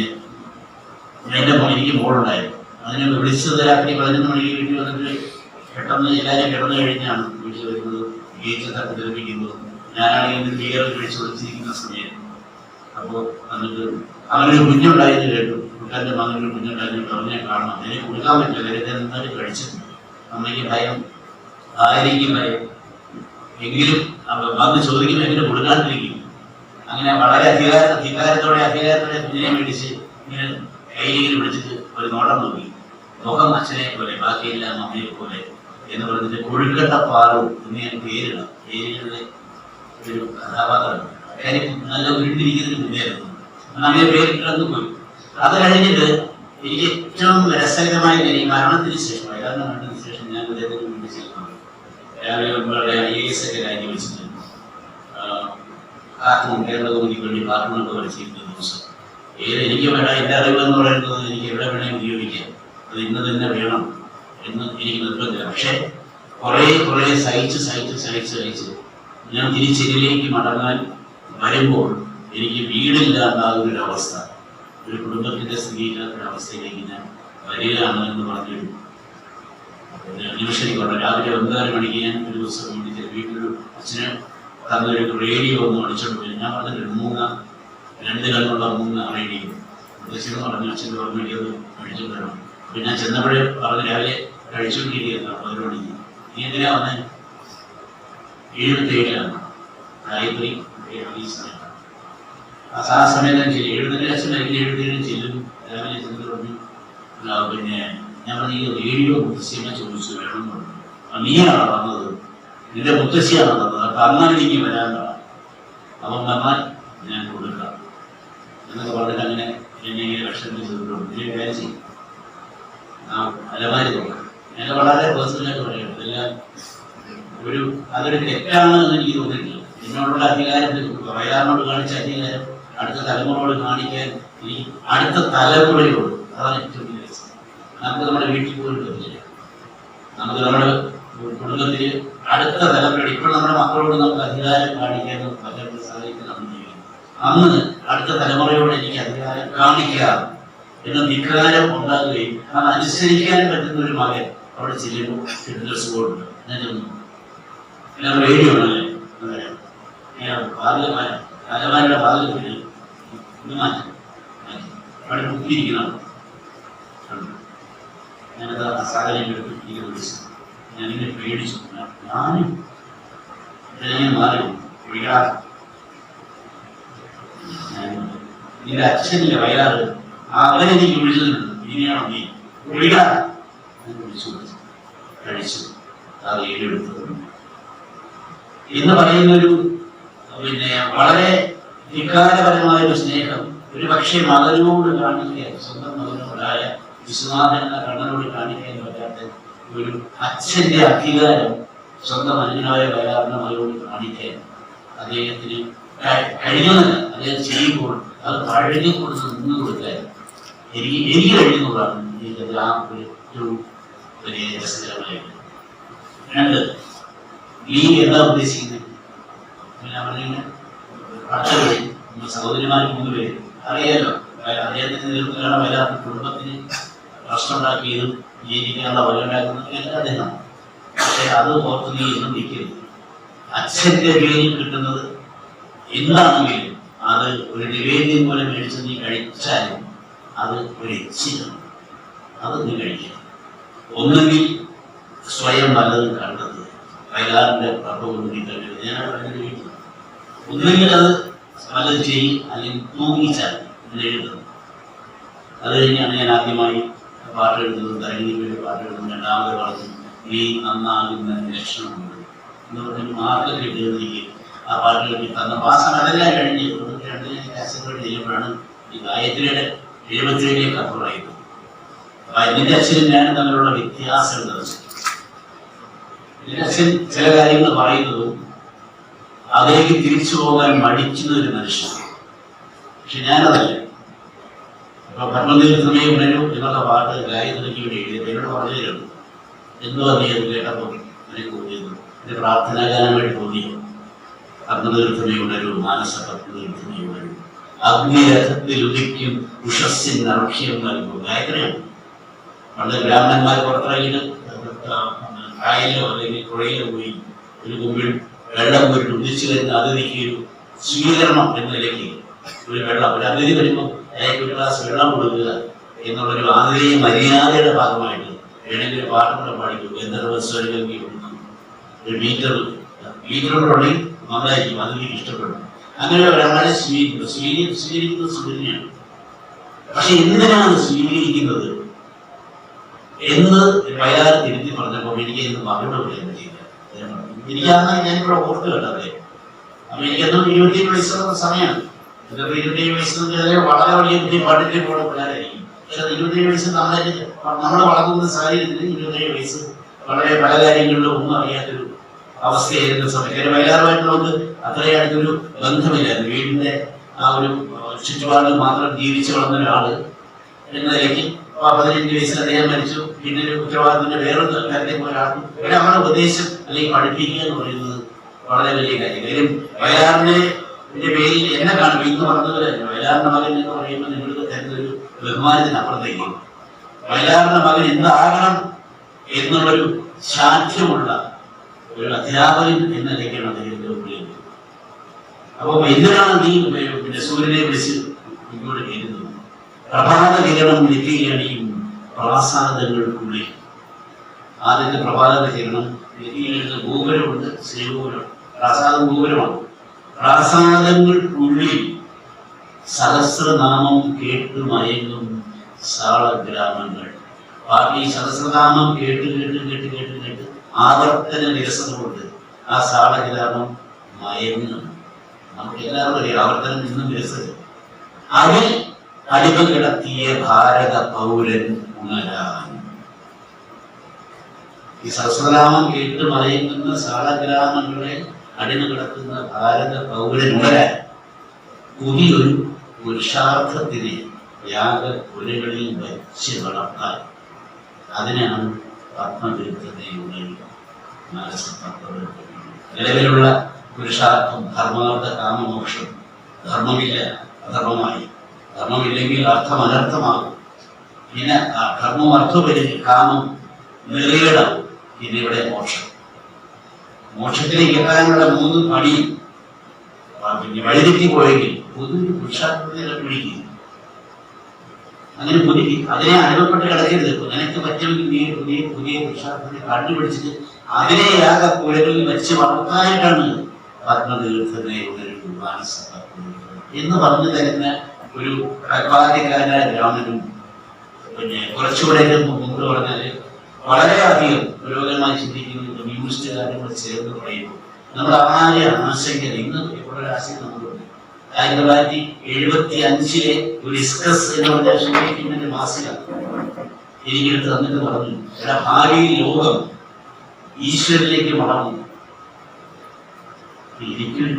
എനിക്ക് മോളുണ്ടായിരുന്നു. അതിനെ വിളിച്ചത് രാത്രി 11 മണിക്ക് വീട്ടിൽ വന്നിട്ട് പെട്ടെന്ന് എല്ലാവരും കിടന്നു കഴിഞ്ഞാണ് വീട്ടിൽ വരുന്നത്, ഗേറ്റ് തട്ടി തെളിപ്പിക്കുന്നത്. ഞാനാണെങ്കിൽ ബിയർ കഴിച്ച് വിളിച്ചിരിക്കുന്ന സമയം. അപ്പോൾ എന്നിട്ട് അവനൊരു കുഞ്ഞുണ്ടായെന്ന് കേട്ടു, കൂട്ടുകാരൻ്റെ മകനൊരു കുഞ്ഞുണ്ടായെന്ന് പറഞ്ഞാൽ കാണണം, എനിക്ക് കൊടുക്കാൻ പറ്റില്ല, നേരത്തെ നിന്നാലും കഴിച്ചത്. അമ്മയ്ക്ക് ഭയം, ആയിരിക്കും ഭയം, എങ്കിലും വന്ന് ചോദിക്കുമ്പോൾ എങ്ങനെ കൊടുക്കാണ്ടിരിക്കും. അങ്ങനെ വളരെ അധികാരത്തോടെ കുഞ്ഞിനെ മേടിച്ച് ഇങ്ങനെ കയ്യിലിങ്ങനെ പിടിച്ചിട്ട് ഒരു നോട്ടം നോക്കി, മുഖം അച്ഛനെ പോലെ ബാക്കിയെല്ലാം അമ്മയെ പോലെ എന്ന് പറഞ്ഞിട്ട് കൊഴുക്കട്ട പാറു എന്ന് ഞാൻ പേരിടാം. പേരിലുള്ള ഒരു കഥാപാത്രമാണ്. കാര്യം നല്ല വീട്ടിലിരിക്കുന്നതിന് മുന്നേറുന്നു, അങ്ങനെ പേരിട്ടു പോയി. അത് കഴിഞ്ഞിട്ട് എനിക്ക് ഏറ്റവും രസകരമായ കാര്യം മരണത്തിന് ശേഷം, അയാളുടെ മരണത്തിന് ശേഷം ഞാൻ അദ്ദേഹത്തിന് വേണ്ടി ചെയ്യുന്നത് രാവിലെ IAS ഒക്കെ രാജിവെച്ചിട്ട് കാർട്ടൂൺ കേരള കോമിക്ക് വേണ്ടി കാർട്ടൂണൊക്കെ വരച്ചിരുന്ന ദിവസം എനിക്ക് വേണ്ട എൻ്റെ അറിവ് എന്ന് പറയുന്നത് എനിക്ക് എവിടെ വേണമെങ്കിൽ ഉപയോഗിക്കാം, അത് ഇന്ന് തന്നെ വേണം എന്ന് എനിക്ക് നിർബന്ധമില്ല. പക്ഷേ കുറേ സഹിച്ച് ഞാൻ തിരിച്ചെതിലേക്ക് മടങ്ങാൻ വരുമ്പോൾ എനിക്ക് വീടില്ലാണ്ടാകുന്നൊരവസ്ഥ, ഒരു കുടുംബത്തിൻ്റെ സ്ഥിതിയില്ലാത്തൊരവസ്ഥയിലേക്ക് ഞാൻ വരികയാണ് എന്ന് പറഞ്ഞൊരു നിമിഷനിക്കൊണ്ട് രാവിലെ 9:30 മണിക്ക് ഞാൻ ഒരു ദിവസം വേണ്ടി വീട്ടിലൊരു അച്ഛന് തന്നൊരു റേഡിയോ ഒന്ന് അടിച്ചോണ്ട് പോയി. ഞാൻ പറഞ്ഞിട്ട് 2 കണ്ണുള്ള 3 റേഡിയോ അച്ഛന് പറഞ്ഞു, അച്ഛൻ പറഞ്ഞു അത് അടിച്ചോണ്ട് വരണം. അപ്പോൾ ഞാൻ ചെന്നപ്പോഴേ പറഞ്ഞ് രാവിലെ കഴിച്ചുകൊണ്ടിരിക്കുകയാണ് 11 മണിക്ക്. നീ എന്തിനാ വന്നേ? 77 ഗായത്രി ആ സമയത്ത് ഞാൻ ചെല്ലും 77 അച്ഛൻ 77 ചെല്ലും. രാവിലെ ചെന്നിട്ട് പറഞ്ഞു, പിന്നെ ഞാൻ പറഞ്ഞു ഈ റേഡിയോ മുത്തശ്ശിയമ്മ ചോദിച്ചു വേണം പറഞ്ഞു. നീയാണോ വന്നത്? നിന്റെ മുത്തശ്ശിയാണോ തന്നത്? അപ്പം അങ്ങനെ നീങ്ങി വരാനാണ്, അവൻ വന്നാൽ ഞാൻ കൊടുക്കാം എന്നൊക്കെ പറഞ്ഞിട്ട് അങ്ങനെ എന്നെ ഇങ്ങനെ വിഷമം ചെയ്തിട്ടുണ്ട്. ഇതിന് കാര്യം ചെയ്യും അലമാരി നോക്കാം. ഞാൻ വളരെ പേഴ്സണലായിട്ട് പറയുന്നത് ഇതെല്ലാം അതൊരു തെറ്റാണ് എന്ന് എനിക്ക് തോന്നിയിട്ടില്ല. എന്നോടുള്ള അധികാരത്തിൽ വയലാറിനോട് കാണിച്ച അധികാരം അടുത്ത തലമുറയോട് കാണിക്കാൻ എനിക്ക് അടുത്ത തലമുറയോട്, അതാണ് ഏറ്റവും വലിയ രസം. നമുക്ക് നമ്മുടെ വീട്ടിൽ പോലും പറ്റില്ല, നമുക്ക് നമ്മുടെ കുടുംബത്തിൽ അടുത്ത തലമുറയോട്, ഇപ്പോൾ നമ്മുടെ മക്കളോട് നമുക്ക് അധികാരം കാണിക്കാൻ പറ്റാത്ത സാഹചര്യത്തിൽ നമ്മൾ ജീവിക്കും. അന്ന് അടുത്ത തലമുറയോട് എനിക്ക് അധികാരം കാണിക്കാം എന്ന ധിക്കാരം ഉണ്ടാകുകയും അത് അനുസരിക്കാൻ പറ്റുന്ന ഒരു മകൻ അവിടെ ചെല്ലുമ്പോൾ കിട്ടുന്ന സുഖമുണ്ട്. ഞാൻ ചെന്നു എല്ലാം റേഡിയോ ആണല്ലേ അലമാരുടെ ഭാഗത്തിൽ മാറ്റി അവിടെ കുത്തിയിരിക്കുന്നതാണ്. ഞാനത് ആ സാഹചര്യം എടുത്ത് എനിക്ക് വിളിച്ചു. ഞാനിങ്ങനെ പേടിച്ചു. ഞാനും ഇതെങ്ങനെ മാറി വിടാറ്. നിന്റെ അച്ഛനിലെ വയലാറ് അവനെനിക്ക് വിളിച്ചിട്ടുണ്ട്, ഇനിയാണോ നീ വിടാറ്? ഞാൻ വിളിച്ചു കഴിച്ചു. അത് ഏറ്റെടുത്തത് എന്ന് പറയുന്നൊരു പിന്നെ വളരെ വികാരപരമായൊരു സ്നേഹം ഒരു പക്ഷേ മകനോട് കാണിക്കാൻ, സ്വന്തം മകനോടായ വിശ്വനാഥൻ എന്ന കണ്ണനോട് കാണിക്കാൻ പറ്റാത്ത ഒരു അച്ഛൻ്റെ അധികാരം സ്വന്തം അനുജനായ വയലാറിന്റെ മകനോട് കാണിക്കാൻ അദ്ദേഹത്തിന് കഴിയുന്നില്ല. അദ്ദേഹം ചെയ്യുമ്പോൾ അത് പഴകിക്കൊടുത്ത് നിന്ന് കൊടുക്കാൻ എനിക്ക് കഴിയുന്നതാണ് എനിക്കത് ആ ഏറ്റവും വലിയ രസകരമായത്. 2 നീ എന്താ ഉദ്ദേശിക്കുന്നത്? ഞാൻ പറഞ്ഞ അടുത്ത വഴി സഹോദരിമാർ 3 പേര് അറിയാലോ, അദ്ദേഹത്തിന്റെ നേതൃത്വത്തിലാണ് വയലാറിന്റെ കുടുംബത്തിന് പ്രശ്നമുണ്ടാക്കിയതും ജീവിക്കാനുള്ള വഴിയുണ്ടാക്കുന്നതും അദ്ദേഹം. പക്ഷെ അത് ഓർത്ത് നീ എന്നും നിൽക്കരുത്. അച്ഛന്റെ പേരിൽ കിട്ടുന്നത് എന്താണെങ്കിലും അത് ഒരു നിവേദ്യം പോലെ മേടിച്ച് നീ കഴിച്ചാലും അത് ഒരു എച്ചിലാണ്, അത് നീ കഴിക്കണം. ഒന്നെങ്കിൽ സ്വയം നല്ലത് കണ്ടത് വയലാറിന്റെ പ്രഭവം നീ കഴിയുന്നത്. ഞാൻ പറഞ്ഞ വീട്ടിൽ ഒന്നെങ്കിൽ അത് നല്ലത് ചെയ്യും, അല്ലെങ്കിൽ തൂങ്ങിച്ചാൽ എഴുതുന്നത്. അത് കഴിഞ്ഞാണ് ഞാൻ ആദ്യമായി പാട്ട് എഴുതുന്നത്, തരങ്ങിന് വേണ്ടി പാട്ട് എഴുതുന്നത്. 2ാമത് പറഞ്ഞു നീ നന്നാകുന്ന ലക്ഷണമുണ്ട് എന്ന് പറഞ്ഞ് മാർക്കൊക്കെ എഴുതിയെനിക്ക് ആ പാട്ടുകൾ തന്ന പാസം. അതെല്ലാം കഴിഞ്ഞ് 92 കാസറ്റുകൾ ചെയ്യുമ്പോഴാണ് ഈ ഗായത്രിയുടെ 77 അപ്പുറമായത്. നിന്റെ അച്ഛനും ഞാനും തമ്മിലുള്ള വ്യത്യാസം എന്താ? നിന്റെ അച്ഛൻ ചില കാര്യങ്ങൾ പറയുന്നതും അതിലേക്ക് തിരിച്ചു പോകാൻ മടിക്കുന്ന ഒരു മനുഷ്യനാണ്. പക്ഷെ ഞാനതല്ല. ഇപ്പൊ ബ്രഹ്മനിർത്തമേ ഉണരും എന്നുള്ള പാട്ട് ഗായത്രിക്ക് വേണ്ടി എഴുതി എന്നോട് പറഞ്ഞു തരുന്നു. എന്തോ നീ അത് കേട്ടപ്പോൾ എനിക്ക് തോന്നിയത്, എന്റെ പ്രാർത്ഥനാഗാനമായിട്ട് തോന്നിയത് ബ്രഹ്മനിർത്തമേ ഉണരും, മാനസപത്മനിർത്തമേ ഉണരും, അഗ്നിരഥത്തിൽ ഉദിക്കും ഉഷസ്സിന് അർഹ്യം നൽകും. ഗായത്രിയാണ്. പണ്ട് ബ്രാഹ്മണന്മാർ പുറത്തിറങ്ങിയിട്ട് കായലിലോ അല്ലെങ്കിൽ പുഴയിലോ പോയി ഒരു കുമ്പിൾ വെള്ളം പോയിട്ട് ഉദിച്ചു വരുന്ന അതിഥിക്ക് ഒരു സ്വീകരണം എന്ന നിലയ്ക്ക് ഒരു അതിഥി വരുമ്പോൾ അയാൾക്ക് ഒരു ഗ്ലാസ് വെള്ളം കൊടുക്കുക എന്നുള്ളൊരു ആതിഥേയ മര്യാദയുടെ ഭാഗമായിട്ട് വേണമെങ്കിൽ ഒരു പാട്ട് കൂടെ പാടിക്കും. ഗന്ധർവസ്വരഗംഗി കൊടുക്കും, ഒരു ബീറ്ററുണ്ടെങ്കിൽ നന്നായിരിക്കും, അതിഥിക്ക് ഇഷ്ടപ്പെടും. അങ്ങനെ ഒരാളെ സ്വീകരിക്കുന്നത് സുഖിനെയാണ്. പക്ഷെ എന്തിനാണ് സ്വീകരിക്കുന്നത് എന്ന് വയലാർ തിരുത്തി പറഞ്ഞപ്പോൾ എനിക്ക് ഇന്ന് മറുപടി പറയാൻ ചെയ്യില്ല. എനിക്കന്ന് ഞാനിവിടെ ഓർത്ത് കേട്ടത്. അപ്പൊ എനിക്കെന്നും 27 വയസ്സുള്ള സമയമാണ്. 27 വയസ്സ് വളരെ വലിയ ബുദ്ധി പാട്ടിന്റെ കൂടെ പിള്ളേരായിരിക്കും. പക്ഷെ 27 വയസ്സ് നമ്മൾ വളർത്തുന്ന സാഹചര്യത്തിൽ 27 വയസ്സ് വളരെ പല കാര്യങ്ങളിലും ഒന്നും അറിയാത്തൊരു അവസ്ഥയായിരുന്ന സമയത്ത് വയലാറുമായിട്ട് നമുക്ക് അത്രയും അടുത്തൊരു ബന്ധമില്ലായിരുന്നു. വീടിന്റെ ആ ഒരു ചുറ്റുപാടിൽ മാത്രം ജീവിച്ചു വളർന്ന ഒരാള് എന്ന നിലയ്ക്ക് 15 വയസ്സിൽ അദ്ദേഹം മരിച്ചു. പിന്നെ ഒരു ഉത്തരവാദിത്തത്തിന്റെ വേറൊരു കാര്യത്തിൽ ഒരാൾക്കും ഇവിടെ നമ്മുടെ ഉപദേശം അല്ലെങ്കിൽ പഠിപ്പിക്കുക എന്ന് പറയുന്നത് വളരെ വലിയ കാര്യം. കാര്യം വയലാറിന്റെ പേരിൽ എന്നെ കാണും ഇന്ന് പറഞ്ഞതുപോലെ തന്നെ വയലാറിന്റെ മകൻ എന്ന് പറയുമ്പോൾ നിങ്ങൾക്ക് തരുന്നൊരു ബഹുമാനത്തിനപ്പുറത്തേക്ക് വയലാറിന്റെ മകൻ എന്താകണം എന്നുള്ളൊരു ശാഠ്യമുള്ള ഒരു അധ്യാപകൻ എന്ന നിലയ്ക്കാണ് അദ്ദേഹത്തിന്റെ ഉപയോഗം. അപ്പൊ എന്തിനാണ് നീ പിന്നെ സൂര്യനെ വിളിച്ച് ഇങ്ങോട്ട് കയറുന്നത്? പ്രഭാത കിരണം നെറ്റിയണിയും പ്രാസാദങ്ങൾക്കുള്ളിൽ. ആദ്യത്തെ പ്രഭാത കിരണം നെറ്റിയിലെഴുന്ന ഗോപുരമുണ്ട്, ശ്രീഗോപുരം. പ്രാസാദം ഗോപുരമാണ്. പ്രാസാദങ്ങൾക്കുള്ളിൽ സഹസ്രനാമം കേട്ട് മയങ്ങും സാളഗ്രാമങ്ങൾ. ബാക്കി സഹസ്രനാമം കേട്ട് കേട്ട് കേട്ട് കേട്ട് കേട്ട് ആവർത്തന നിരസത കൊണ്ട് ആ സാളഗ്രാമം മയങ്ങും. നമുക്ക് എല്ലാവർക്കും അറിയാം ആവർത്തനം നിന്നും നിരസത. അതിൽ അടിമ കിടത്തിയ ഭാരത പൗരൻ ഉണരാൻ. ഈ സഹസ്രനാമം കേട്ട് മയങ്ങുന്ന സാളഗ്രാമങ്ങളെ അടിമ കിടക്കുന്ന ഭാരത പൗരൻ ഉണരാൻ പുതിയൊരു പുരുഷാർത്ഥത്തിനെ യാഗപുരകളിൽ വച്ച് വളർത്താൻ. അതിനാണ് പത്മതീർത്ഥതയുടെ നിലവിലുള്ള പുരുഷാർത്ഥം ധർമാർത്ഥ കാമമോക്ഷം. ധർമ്മമില്ല, അധർമ്മമായി. ധർമ്മമില്ലെങ്കിൽ അർത്ഥം അനർത്ഥമാകും. പിന്നെ ധർമ്മം അർത്ഥപരിധി കാമം നിറയിടാവും. പിന്നെ ഇവിടെ മോക്ഷം. മോക്ഷത്തിലേക്ക് എത്താനുള്ള 3 പടി പിന്നെ വഴിതെറ്റി പോയെങ്കിൽ പുതിയൊരു പുരുഷാർത്ഥത്തെ കണ്ടുപിടിക്കുക. അങ്ങനെ അതിനെ അനുഭവപ്പെട്ട് കിടക്കരുത്. നിനക്ക് പറ്റുമെങ്കിൽ നീ പുതിയ പുരുഷാർത്ഥത്തെ കണ്ടുപിടിച്ചിട്ട് അതിനെ യാഗപുരകളിൽ വെച്ച് വളർത്താനായിട്ടാണ് പത്മതീർത്ഥതയുടെ മാനസ എന്ന് പറഞ്ഞു തരുന്ന ഒരു കൽപ്പാതിക്കാരനായ ബ്രാഹ്മണനും പിന്നെ കുറച്ചുകൂടെ മുമ്പ് പറഞ്ഞാല് വളരെയധികം പുരോഗമനമായി ചിന്തിക്കുന്ന കമ്മ്യൂണിസ്റ്റുകാരും ചേർന്ന് പറയുമ്പോൾ നമ്മൾ ആരെ ആശങ്ക ഇന്ന് എപ്പോഴൊരു ആശയം നമുക്കുണ്ട്. 1975 ഒരു ഡിസ്കസ് എന്ന് പറഞ്ഞ സൂര്യക്കിന്റെ മാസിക എനിക്കെടുത്ത് തന്നിട്ട് പറഞ്ഞു, എടാ ഭാവിയിൽ ലോകം ഈശ്വരനിലേക്ക് മടങ്ങും. എനിക്കൊരു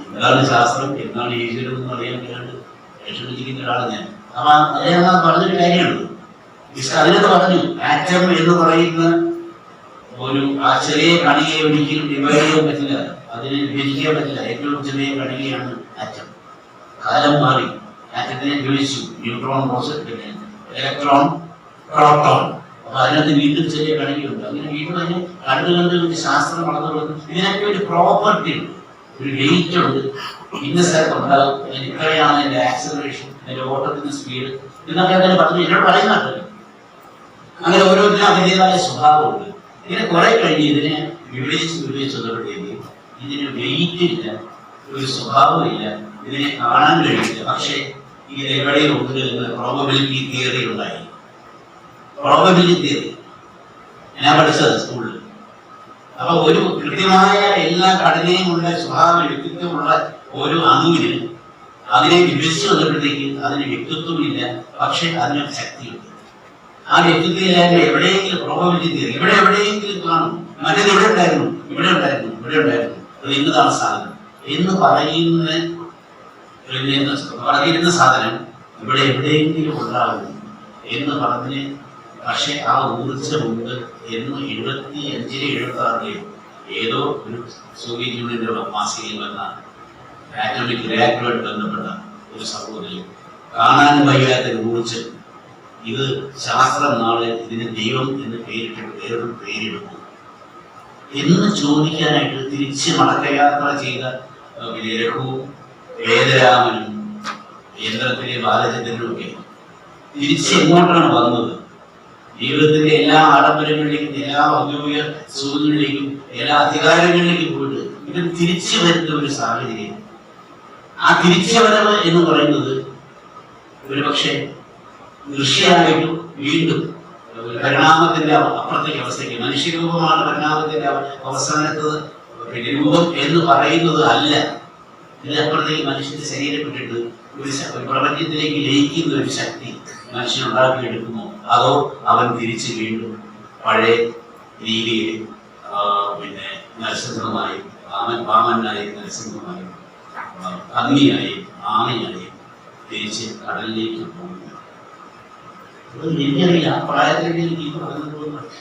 എന്താണ് ശാസ്ത്രം, എന്താണ് ഈശ്വരൻ എന്ന് അറിയാൻ വേണ്ടി വിഷമിച്ചിരിക്കുന്ന ഒരാളാണ് ഞാൻ. അപ്പൊ അദ്ദേഹം പറഞ്ഞൊരു കാര്യമാണ്. അതിനകത്ത് പറഞ്ഞു ആറ്റം എന്ന് പറയുന്ന ഒരു ആ ചെറിയ കണികയെ ഒരിക്കലും ഡിവൈഡ് ചെയ്യാൻ പറ്റില്ല, അതിനെ വിഭജിക്കാൻ പറ്റില്ല. ഏറ്റവും ചെറിയ കണികയാണ് ആറ്റം. കാലം മാറി, ആറ്റത്തിനെ വിഭജിച്ചു. ന്യൂട്രോൺ, പിന്നെ ഇലക്ട്രോൺ, പ്രോട്ടോൺ. അപ്പൊ അതിനകത്ത് വീണ്ടും ചെറിയ കണികയുണ്ട്. അങ്ങനെ വീണ്ടും അതിന് കണ്ട് ശാസ്ത്രം വളർന്നു കൊടുക്കും. ഇതിനൊക്കെ ഒരു പ്രോപ്പർട്ടി ഉണ്ട്, ഒരു വെയിറ്റ് ഉണ്ട്. ഇന്ന സ്ഥലത്തുണ്ടാകും, ഇത്രയാണ് എന്റെ ആക്സിലറേഷൻ, എന്റെ ഓട്ടത്തിന്റെ സ്പീഡ് എന്നൊക്കെ അങ്ങനെ പറഞ്ഞു എന്നോട് പറയുന്നുണ്ട്. അങ്ങനെ ഓരോന്നിനും അതിൻ്റെതായ സ്വഭാവമുണ്ട്. ഇങ്ങനെ കുറെ കഴിഞ്ഞ് ഇതിനെ വിഭജിച്ചതോടുകൂടി ഇതിന് വെയിറ്റ് ഇല്ല, ഒരു സ്വഭാവമില്ല, ഇതിനെ കാണാൻ കഴിയില്ല. പക്ഷേ ഇത് എവിടെയും ഉണ്ട് എന്ന് പ്രോബബിലിറ്റി തിയറി ഉണ്ടായി. പ്രോബബിലിറ്റി തിയറി ഞാൻ പഠിച്ചത് സ്കൂളിൽ. അപ്പൊ ഒരു കൃത്യമായ എല്ലാ ഘടനയുമുള്ള സ്വഭാവ വ്യക്തിത്വമുള്ള ഒരു അണുവിന് അതിനെ വിഭജിച്ചു വന്നപ്പോഴത്തേക്ക് അതിന് വ്യക്തിത്വമില്ല, പക്ഷെ അതിനൊരു ശക്തിയുണ്ട്. ആ വ്യക്തിത്വം എവിടെയെങ്കിലും പ്രോബബിലിറ്റി തിയറി ഇവിടെ എവിടെയെങ്കിലും കാണും. മറ്റേത് ഇവിടെ ഉണ്ടായിരുന്നു, ഇവിടെ ഉണ്ടായിരുന്നു, ഇവിടെ ഉണ്ടായിരുന്നു, അത് ഇന്നതാണ് സാധനം എന്ന് പറഞ്ഞിരുന്ന സാധനം ഇവിടെ എവിടെയെങ്കിലും ഉണ്ടാകും എന്ന് പറഞ്ഞ്. പക്ഷെ ആ ഊർജ്ജമുണ്ട് എന്ന് 75-76 ഏതോ ഒരു സോവിയറ്റ് യൂണിയന്റെ മാസികയിൽ വന്ന ആറ്റോമിക് റിയാക്ടറുമായിട്ട് ബന്ധപ്പെട്ട ഒരു സഹോദരി കാണാൻ വയ്യാത്തൊരു ഊർജ്ജം ഇത് ശാസ്ത്രം നാളെ ഇതിന് ദൈവം എന്ന് പേരിട്ട് വേറൊരു പേരിടുന്നു എന്ന് ചോദിക്കാനായിട്ട് തിരിച്ച് മടക്കയാത്ര ചെയ്ത രഘുവും വേദരാമനും യന്ത്രത്തിലെ ബാലചന്ദ്രനും ഒക്കെ തിരിച്ച് എങ്ങോട്ടാണ് വന്നത്? ജീവിതത്തിന്റെ എല്ലാ ആഡംബരങ്ങളിലേക്കും എല്ലാ ഔദ്യോഗിക സുഖങ്ങളിലേക്കും എല്ലാ അധികാരങ്ങളിലേക്കും പോയിട്ട് ഇത് തിരിച്ചു വരുന്ന ഒരു സാഹചര്യം. ആ തിരിച്ചുവരവ് എന്ന് പറയുന്നത് ഒരു പക്ഷേ തീർച്ചയായിട്ടും വീണ്ടും പരിണാമത്തിന്റെ അപ്പുറത്തേക്ക് അവസ്ഥയ്ക്ക് മനുഷ്യരൂപമാണ് പരിണാമത്തിന്റെ അവസാനത്ത് രൂപം എന്ന് പറയുന്നത് അല്ല. ഇതിനപ്പുറത്തേക്ക് മനുഷ്യന്റെ ശരീരം വിട്ടിട്ട് ഒരു പ്രപഞ്ചത്തിലേക്ക് ലയിക്കുന്ന ഒരു ശക്തി മനുഷ്യനുണ്ടാക്കിയെടുക്കുമോ, അതോ അവൻ തിരിച്ച് വീണ്ടും പഴയ രീതിയിൽ നരസിംഹമായും വാമനായും നരസിംഹമായും അഗ്നിയായും ആമയായും തിരിച്ച് കടലിലേക്ക് പോകുന്നു? എനിക്കറിയില്ല. ആ പ്രായത്തിലേക്ക് എനിക്ക് പറഞ്ഞത്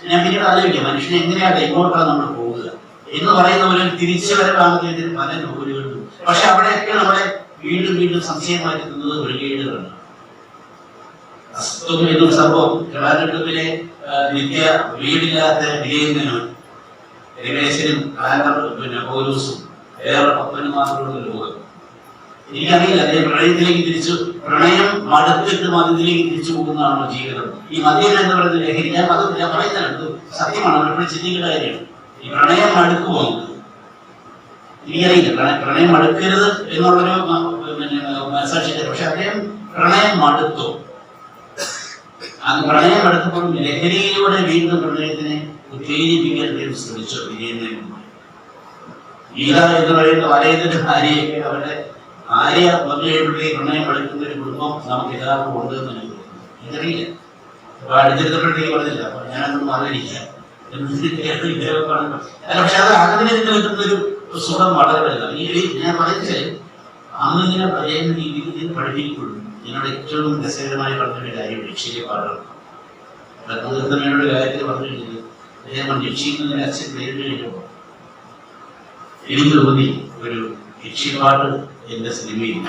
ഞാൻ പിന്നീട് ആലോചിക്കാം, മനുഷ്യനെ എങ്ങനെയാണ് എങ്ങോട്ടാണ് നമ്മൾ പോവുക എന്ന് പറയുന്ന ഒരു തിരിച്ചു വരവാകുന്നതിന് പല നോവലുകളും. പക്ഷെ അവിടെയൊക്കെ നമ്മളെ വീണ്ടും വീണ്ടും സംശയം മാറ്റുന്നത് ബ്രിഗേഡുകളാണ്. അസ്തം എന്നൊരു സംഭവം കലാരംഗത്തിലെ നിത്യ വീടില്ലാത്ത വിജയനും രമേശനും പോലൂസും വേറെ പപ്പനും മാത്രമുള്ള ലോകം. എനിക്കറിയില്ല, അദ്ദേഹം പ്രണയത്തിലേക്ക് പ്രണയം മടുത്തിട്ട് മദ്യത്തിലേക്ക് തിരിച്ചു പോകുന്നതാണോ ജീവിതം? ഈ മദ്യം എന്ന് പറയുന്ന ലഹരി, ഞാൻ പറയുന്നുണ്ട്, സത്യമാണ്, അവരെപ്പോഴും ചിന്തിക്കേണ്ട കാര്യമാണ്. ഈ പ്രണയം മടുക്കുമോ? എനിക്കറിയില്ല, പ്രണയം മടുക്കരുത് എന്നുള്ളൊരു മനസാക്ഷിയില്ല. പക്ഷെ അദ്ദേഹം പ്രണയം മടുത്തു. പ്രണയം മടുത്തപ്പോഴും ലഹരിയിലൂടെ വീണ്ടും പ്രണയത്തിനെ ഉത്തേജിപ്പിക്കാൻ അദ്ദേഹം ശ്രമിച്ചു. വിജയനെ ഗീത എന്ന് പറയുന്ന വലയത്തിന്റെ ഭാര്യയൊക്കെ അവരുടെ ഭാര്യ മകളുടെ പ്രണയം മടുക്കുന്ന ഒരു കുടുംബം നമുക്ക് യഥാർത്ഥം ഉണ്ട് എന്ന് എനിക്ക് തോന്നുന്നു. എനിക്കറിയില്ല, അടുത്തിരുത്തപ്പെട്ടേക്ക് പറഞ്ഞില്ല, അപ്പൊ ഞാനൊന്നും അറിയില്ല. പക്ഷെ അത് അതിന് കിട്ടുന്നൊരു സുഖം വളരെ വലുതാണ്. ഞാൻ പറയുന്നത് അന്നിങ്ങനെ പറയുന്ന രീതിയിൽ പഠിപ്പിക്കുള്ളൂ. എന്നോട് ഏറ്റവും രസകരമായി പറഞ്ഞൊരു കാര്യം യക്ഷിയെ പാടാണ്. തീർത്ഥമേനോട് കാര്യത്തിൽ പറഞ്ഞിട്ടുണ്ട്, അദ്ദേഹം യക്ഷിക്കുന്നതിന് അച്ഛൻ നേരിട്ട് കഴിഞ്ഞപ്പോൾ എനിക്ക് തോന്നി ഒരു യക്ഷിപ്പാട്ട് എന്റെ സിനിമയിൽ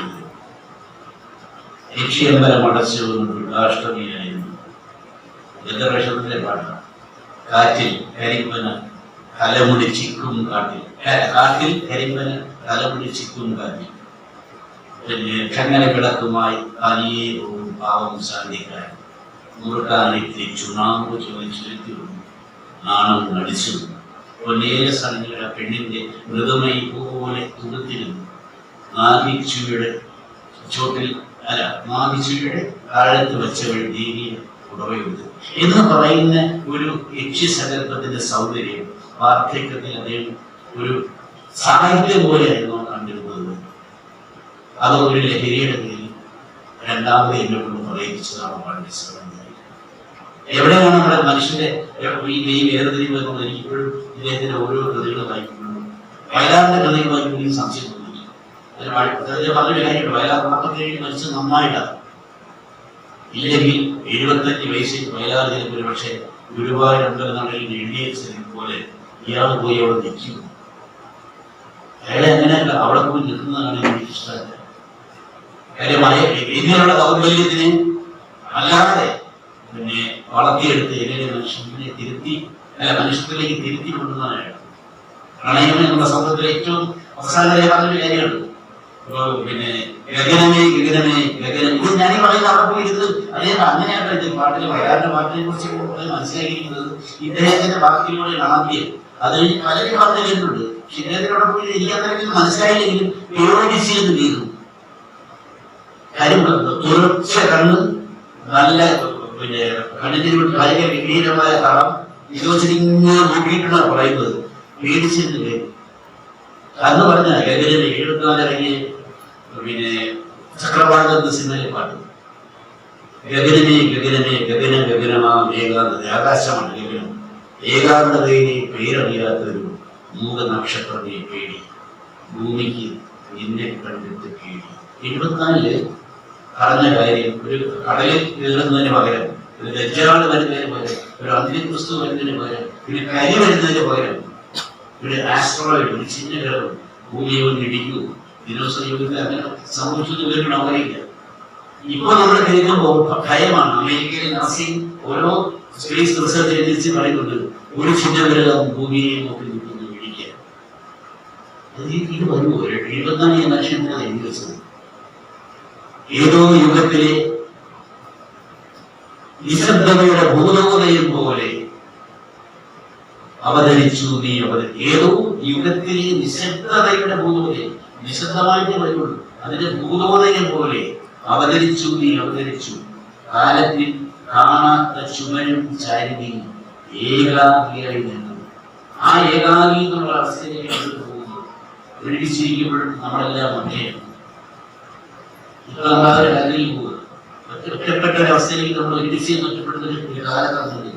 യക്ഷിയമ്പലം അടച്ചു ദുർഗാഷ്ടമിയായിരുന്നു. ഗന്ധർവക്ഷത്തിലെ പാട്ടാണ്. കാറ്റിൽ കരിമ്പന തലമുടി ചിക്കും കാട്ടിൽ, കാട്ടിൽ കരിമ്പന തലമുടി ചിക്കും കാറ്റിൽ, ചങ്ങല കിടക്കുമായി തനിയെ പോകും പാവം ശാന്തിക്കാരൻ, മുറുക്കാനെത്തി ചുണ്ണാമ്പ് ചോദിച്ചെത്തി നാണം നടിച്ചു. പൊന്നേല സണിയുടെ പെണ്ണിന്റെ മൃദുമയി പോലെ തുടുത്തിരുന്നു. നാഗിച്ചുയുടെ ചോട്ടിൽ നാഗിച്ചുയുടെ താഴത്ത് വെച്ചവൾ ദേവിയെ ഉടവയുണ്ട് എന്ന് പറയുന്ന ഒരു യക്ഷിസങ്കല്പത്തിന്റെ സൗന്ദര്യം വാർദ്ധക്യത്തിൽ അദ്ദേഹം ഒരു സാഹിത്യം പോലെയായിരുന്നു കണ്ടിരുന്നത്. അത് ഒരു ലഹരിയുടെ പേരിൽ രണ്ടാമത് എന്നെ കൊണ്ട് പറയിപ്പിച്ചതാണ് പാണ്ഡിത്യം. എവിടെയാണ് നമ്മുടെ മനുഷ്യന്റെ ഈ വേർതിരിവ് എന്നുള്ളത് എനിക്ക് ഇപ്പോഴും ഇദ്ദേഹത്തിന്റെ ഓരോ കൃതികളും വായിക്കുമ്പോഴും വയലാറിന്റെ കൃതികൾ വായിക്കുമ്പോൾ സംശയം തോന്നില്ല. പറഞ്ഞൊരു കാര്യമുണ്ട്, വയലാർ 47 മരിച്ചത് നന്നായിട്ടാണ്. ഇല്ലെങ്കിൽ 75 വയസ്സിൽ വയലാർ ചിലപ്പോൾ പക്ഷേ ഗുരുവായൂർ അമ്പലനടയിൽ എഴുതിയ പോലെ ഇയാൾ പോയി അവിടെ നിൽക്കും. അയാളെ അങ്ങനെയല്ല, അവിടെ പോയി നിൽക്കുന്നതാണ് എനിക്ക് ഇഷ്ടമല്ല. കാര്യമായ ഇങ്ങനെയുള്ള ദൗർബല്യത്തിന് അല്ലാതെ വളർത്തിയെടുത്ത് എങ്ങനെ മനുഷ്യനെ മനുഷ്യത്തിലേക്ക് തിരുത്തി കൊണ്ടുവന്നാണ് അയാൾ. പ്രണയം എന്നുള്ള സംഭവത്തിലെ ഏറ്റവും അവസാനമായി പറഞ്ഞൊരു കാര്യമാണ്. ഗഗനമേ ഗഗനമേ ഗഗനം. ഇത് ഞാനീ പറയുന്ന അവിടെ പോയി ഇത് അദ്ദേഹം അങ്ങനെയാണ് ഇത് പാട്ടിലെ വയലാറിന്റെ പാട്ടിനെ കുറിച്ച് മനസ്സിലാക്കിയിരിക്കുന്നത് ഇദ്ദേഹത്തിന്റെ വാക്കിലൂടെയാണ് ആദ്യം. അത് പലരും പറഞ്ഞു കേട്ടിട്ടുണ്ട്. പക്ഷെ ഇദ്ദേഹത്തിനോട് പോയി എനിക്കത്രയും മനസ്സിലായില്ലെങ്കിലും എന്ന് ചെയ്തു. കാര്യം തുറച്ച കണ്ണ്, നല്ല കണ്ണിന് ഭയങ്കര വിപരീതമായ തളം, ഇതുവച്ചിങ്ങനെ നോക്കിയിട്ടാണ് പറയുന്നത്. പേടിച്ചിട്ടില്ലേ അന്ന് പറഞ്ഞ ഗഗനമേ 74 ഇറങ്ങിയ ചക്രവാള സിനിമയിലെ പാട്ട്. ഗഗനമേ ഗഗനമേ ഗഗന ഗഗനമാം ഏകാന്തത. ആകാശമാണ് ഗഗനം. ഏകാന്തതയെ പേരറിയാത്തൊരു മൂക നക്ഷത്രത്തെ പേടി, ഭൂമിക്ക് എന്നെ കണ്ടിട്ട് പേടി. 74 പറഞ്ഞ കാര്യം ഒരു കടലിൽ കയറുന്നതിന് പകരം, ഒരു ദജ്ജാൾ വരുന്നതിന് പകരം, ഒരു അന്ത്യക്രിസ്തു വരുന്നതിന് പകരം, ഒരു കരി വരുന്നതിന് പകരം ഒരു ആസ്ട്രോയിഡ്, ഒരു ചിഹ്ന ഗ്രഹം ഭൂമിയെ ഒന്ന് ഇടിക്കൂ. ദിനോസർ യുഗത്തിൽ അങ്ങനെ സംഭവിച്ചത് പേരുടെ അവരില്ല. ഇപ്പൊ നമ്മൾ കേൾക്കുമ്പോൾ ഭയമാണ്. അമേരിക്കയിലെ നഴ്സിംഗ് ഓരോ സ്പേസ് റിസർച്ച് ഏജൻസി പറയുന്നുണ്ട്, ഒരു ചിഹ്നവിരലം ഭൂമിയെ നോക്കി നിൽക്കുന്നു ഇടിക്കാൻ. ഇത് വരുമോ? 74 ലക്ഷത്തിനാണ് എഴുതി വെച്ചത്. ഏതോ യുഗത്തിലെ നിശബ്ദതയുടെ ഭൂതോദയം പോലെ അവതരിച്ചു നീ ഏതോ യുഗത്തിലെ നിശബ്ദതയുടെ ഭൂതോദയം, നിശബ്ദമായിട്ട് വരുള്ളൂ, അതിന്റെ ഭൂതോദയം പോലെ അവതരിച്ചു നീ അവതരിച്ചു. കാലത്തിൽ കാണാത്ത ചുമരും ചാരി ഏകാഗിയായി നിന്നു. ആ ഏകാഗി എന്നുള്ള അവസ്ഥയിലേക്ക് പോകുന്നു. ഒഴുകിച്ചിരിക്കുമ്പോഴും നമ്മളെല്ലാം ഒറ്റയാണ്. ഇപ്പൊ നമ്മളെ കലയിൽ പോകുക ഒറ്റപ്പെട്ട ഒരവസ്ഥയിലേക്ക് നമ്മൾ ഒരിടിച്ച് ഒറ്റപ്പെടുന്ന ഒരു കാലത്താണ്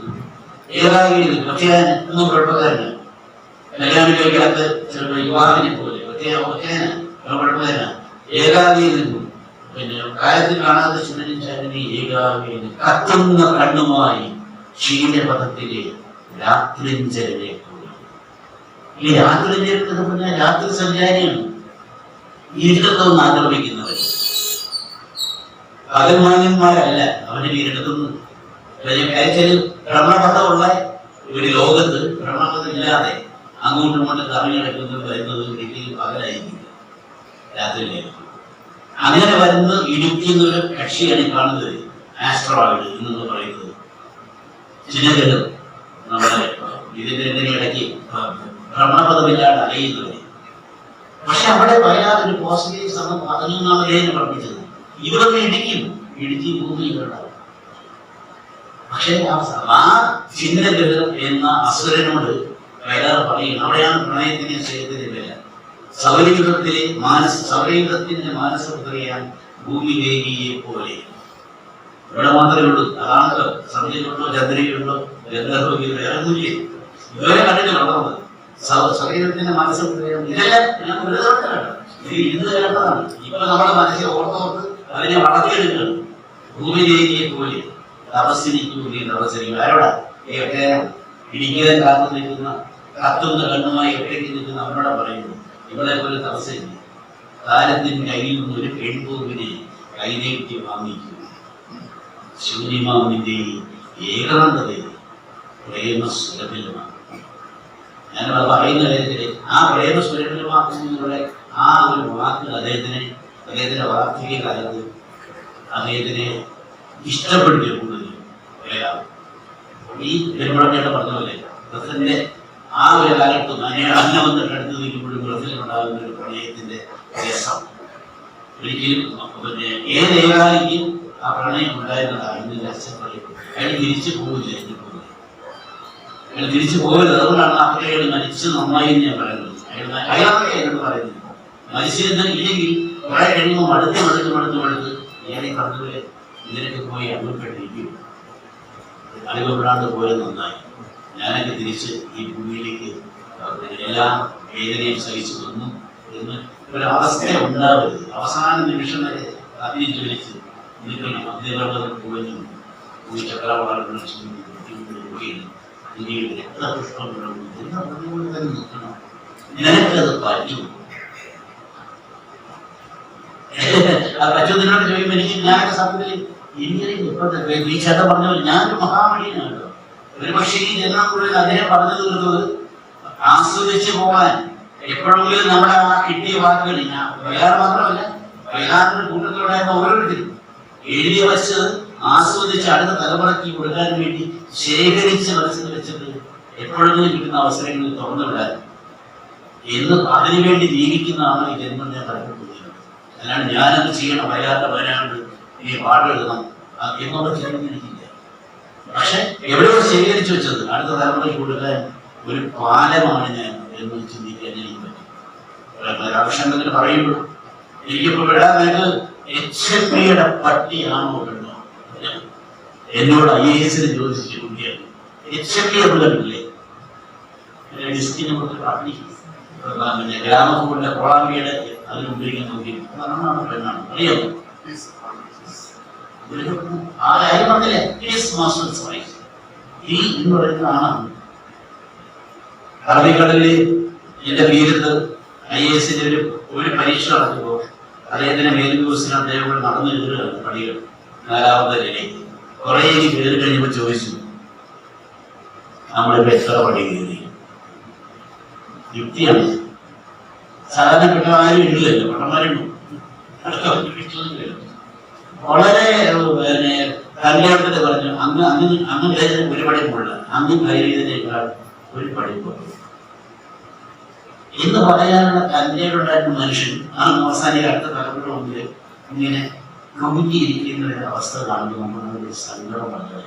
ഏകാഗിയിൽ. പക്ഷേ ഒന്നും കുഴപ്പക്കാരല്ല, കല്യാണം കഴിക്കാത്ത ചിലപ്പോൾ യുവാവിനെ പോലെ കുഴപ്പക്കാരല്ല, ഏകാഗിയിൽ നിന്നും. പിന്നെ കാലത്തിൽ കാണാത്ത ചുമരും ചാരി ഏകാഗിയിൽ കത്തുന്ന കണ്ണുമായി ക്ഷീണപഥത്തിലെ രാത്രിഞ്ചരനെ പോയി. ഈ രാത്രിഞ്ചരത്തെ പറഞ്ഞാൽ രാത്രി സഞ്ചാരിയാണ്, ഇരുട്ടത്തൊന്നും ആക്രമിക്കുന്നവർ. പകൽമാന്യന്മാരല്ല അവന് ഇരുട്ടത്തുനിന്ന്. ഭ്രമണപഥമുള്ള ഒരു ലോകത്ത് ഭ്രമണപഥം ഇല്ലാതെ അങ്ങോട്ടും ഇങ്ങോട്ടും കറങ്ങിടക്കുന്നത് വരുന്നത് ഒരിക്കലും പകലായിരിക്കില്ല, രാത്രിയിലായിരിക്കും. അങ്ങനെ വരുന്ന ഇടുക്കുന്ന ഒരു കക്ഷിയാണ് കാണുന്നത് ആസ്ട്രോയിഡ് എന്ന് പറയുന്നത്. ചിഹ്നഗ്രഹം നമ്മുടെ ഇതിന്റെ ഇടയ്ക്ക് ഭ്രമണപഥമില്ലാതെ അലയുന്നത്. പക്ഷെ അവിടെ വയനാട് ഒരു പോസിറ്റീവ് സമയം 11 പഠിപ്പിച്ചത്. ഇവരൊക്കെ ഇടുക്കി ഭൂമിയിൽ ഉണ്ടാവും. പക്ഷെ ആ ചിഹ്നഗ്രഹം എന്ന അസുരനോട് വയലാർ പറയും, അവിടെയാണ് പ്രണയത്തിന്റെ സ്നേഹത്തിന്റെ വില. സൗരയുഗത്തിന്റെ മാനസപുത്രിയാൻ ഭൂമി ദേവിയെ പോലെ. ഇവിടെ മാത്രമേ ഉള്ളൂ. അതാണല്ലോ സൗരയിലുണ്ടോ ചന്ദ്രയിലുണ്ടോ ഗന്ധർവ്വ വേറൊന്നുമില്ലേ. ഇതുവരെ കണ്ടിട്ടുള്ളത് സൗരയുഗത്തിന്റെ മാനസപുത്രിയാണ്. ഇതെല്ലാം ഞാൻ ഇത് കേട്ടതാണ്. ഇപ്പൊ നമ്മുടെ മനസ്സിൽ ഓർത്തോർത്ത് അതിനെ വളർത്തിയെടുക്കുകയാണ്. ഭൂമി ദേവിയെ പോലെ തപസ്സിനിക്കും. ആരോടാ? ഇടിക്കാൻ കാത്തു നിൽക്കുന്ന കത്തുന്ന കണ്ണുമായി ഒറ്റയ്ക്ക് നിൽക്കുന്ന അവരോടാ പറയുന്നു, ഇവിടെ പോലെ തപസ്സില്ല. കാലത്തിന് കയ്യിൽ നിന്ന് ഒരു പെൺപൂവിനെ കൈനീട്ടി വാങ്ങിക്കും. ശൂന്യമാവിന്റെ ഏകാന്തതയിൽ പ്രേമസുരഭിലമാണ്. ഞാൻ പറയുന്ന കാര്യത്തില് ആ പ്രേമസുരഭിലമാക്കുന്നതിനുള്ള ആ ഒരു വാക്ക് അദ്ദേഹത്തിന്റെ വാർദ്ധക്യ കാലത്ത് അദ്ദേഹത്തിനെ ഇഷ്ടപ്പെടുത്തിയ കൂടുതൽ ഈ പെരുമ്പളഞ്ഞേട്ട പറഞ്ഞ പോലെ ബ്രസലിന്റെ ആ ഒരു കാലത്ത് അന്ന വന്നിട്ട് അടുത്ത് നിൽക്കുമ്പോഴും ബ്രസലിനുണ്ടാകുന്ന ഒരു പ്രണയത്തിന്റെ രസം ഒരിക്കലും പിന്നെ ഏത് ഏകാലിക്കും ആ പ്രണയം ഉണ്ടായിരുന്നതാണ്. അയാൾ തിരിച്ചു പോവില്ല, അയാൾ തിരിച്ചു പോകരുത്. അതുകൊണ്ടാണ് അത്രയോട് മരിച്ചു നന്നായി ഞാൻ പറയുന്നത്. അയാളൊക്കെ എന്നോട് പറയുന്നത് മരിച്ചിരുന്ന ഇല്ലെങ്കിൽ കുറെ കഴിയുമ്പോൾ മടുത്ത് ഏറെ പറഞ്ഞത് ഇതിനൊക്കെ പോയി അനുഭവപ്പെട്ടിരിക്കും. അനുഭവപ്പെടാണ്ട് പോയത് നന്നായി. ഞാനൊക്കെ തിരിച്ച് ഈ ഭൂമിയിലേക്ക് എല്ലാ വേദനയും സഹിച്ചു വന്നു എന്ന് ഒരവസ്ഥ ഉണ്ടാവരുത്. അവസാന നിമിഷം വരെ അതിനെ ജ്വലിച്ച് നിൽക്കണം. അദ്ദേഹം പോലും ഈ ചക്രവാളങ്ങൾ രക്തപുഷ്പങ്ങളും തന്നെ നിൽക്കണം. നിനക്കത് പറ്റും. പറ്റുന്നതിനോട് ചോദിക്കുമ്പോൾ എനിക്ക് ഞാനൊക്കെ സമയത്തിൽ എങ്കിലും ഇപ്പോഴത്തെ ഈ ചേട്ടൻ പറഞ്ഞ പോലെ ഞാനൊരു മഹാമണിയാണ്. ഒരുപക്ഷെ ഈ ജന്മം കൂടുതൽ അദ്ദേഹം പറഞ്ഞു തീർന്നത് ആസ്വദിച്ചു പോകാൻ എപ്പോഴെങ്കിലും നമ്മുടെ ആ കിട്ടിയ വാക്കുകൾ വയലാർ മാത്രമല്ല, വയലാറിന്റെ കൂട്ടത്തിലുണ്ടായിരുന്ന ഓരോരുത്തരും എഴുതി വച്ചത് ആസ്വദിച്ച് അടുത്ത തലമുറയ്ക്ക് കൊടുക്കാൻ വേണ്ടി ശേഖരിച്ച് മനസ്സിൽ വെച്ചത് എപ്പോഴെങ്കിലും കിട്ടുന്ന അവസരങ്ങളിൽ തുറന്നു വിടാൻ എന്ന് അതിനുവേണ്ടി ജീവിക്കുന്നതാണ് ഈ ജന്മം ഞാൻ കടപ്പെടുന്നത്. അല്ലാണ്ട് ഞാനത് ചെയ്യണം, വയലാറിന്റെ വരാണ്ട് ഈ പാട്ട് എഴുതണം എന്നുള്ള ചിന്തിക്കില്ല. പക്ഷെ എവിടെയോ ശേഖരിച്ചു വെച്ചത് അടുത്ത തലമുറയ്ക്ക് കൊടുക്കാൻ ഒരു പാലമാണ് ഞാൻ എന്ന് ചിന്തിക്കാൻ എനിക്ക് പറ്റും. രാമകൃഷ്ണൻ പറയുമ്പോഴും എനിക്കിപ്പോ വിടാൻ നിനക്ക് HMPയുടെ പട്ടിയാണോ കണ്ടോ? എന്നോട് IAS ചോദിച്ചു കുട്ടിയാണ് HMP പിള്ളേരില്ലേ ഡിസ്കിനെ പട്ടി ഗ്രാമഫോണിന്റെ കോളാമ്പിയുടെ അതിനുപയോഗിക്കാൻ നോക്കി അതാണ് പെണ്ണാണ് അറിയാമോ? ഈ എന്ന് പറയുന്നതാണ് അറബിക്കടലിൽ എന്റെ തീരത്ത് IAS ഒരു പരീക്ഷ നടത്തുമ്പോൾ അദ്ദേഹത്തിന്റെ മേൽദിവസം അദ്ദേഹം കൂടെ നടന്നു കയറുകയാണ് പടികൾ 4ാമത്തെ നിലയിലേക്ക്. കുറേ കയറി കഴിഞ്ഞപ്പോൾ ചോദിച്ചു, നമ്മളിപ്പോ എത്ര പടി കയറി? യുക്തിയാണ്. സാധാരണപ്പെട്ട ആരും ഇല്ലല്ലോ, പട്ടന്മാരുണ്ടോ? വളരെ കല്യാണത്തിന്റെ പറഞ്ഞു അങ്ങനെ ഒരു പടി പോകില്ല, അങ്ങ് കയറിയതിനേക്കാൾ ഒരു പടി പോകും എന്ന് പറയാനുള്ള കല്യാണുണ്ടായിരുന്ന മനുഷ്യൻ അവസാനിക അടുത്ത തലമുറ മുമ്പിൽ ഇങ്ങനെ കമുങ്ങിയിരിക്കുന്ന ഒരു അവസ്ഥ കാണുമ്പോൾ നമ്മളൊരു സങ്കടം വളരെ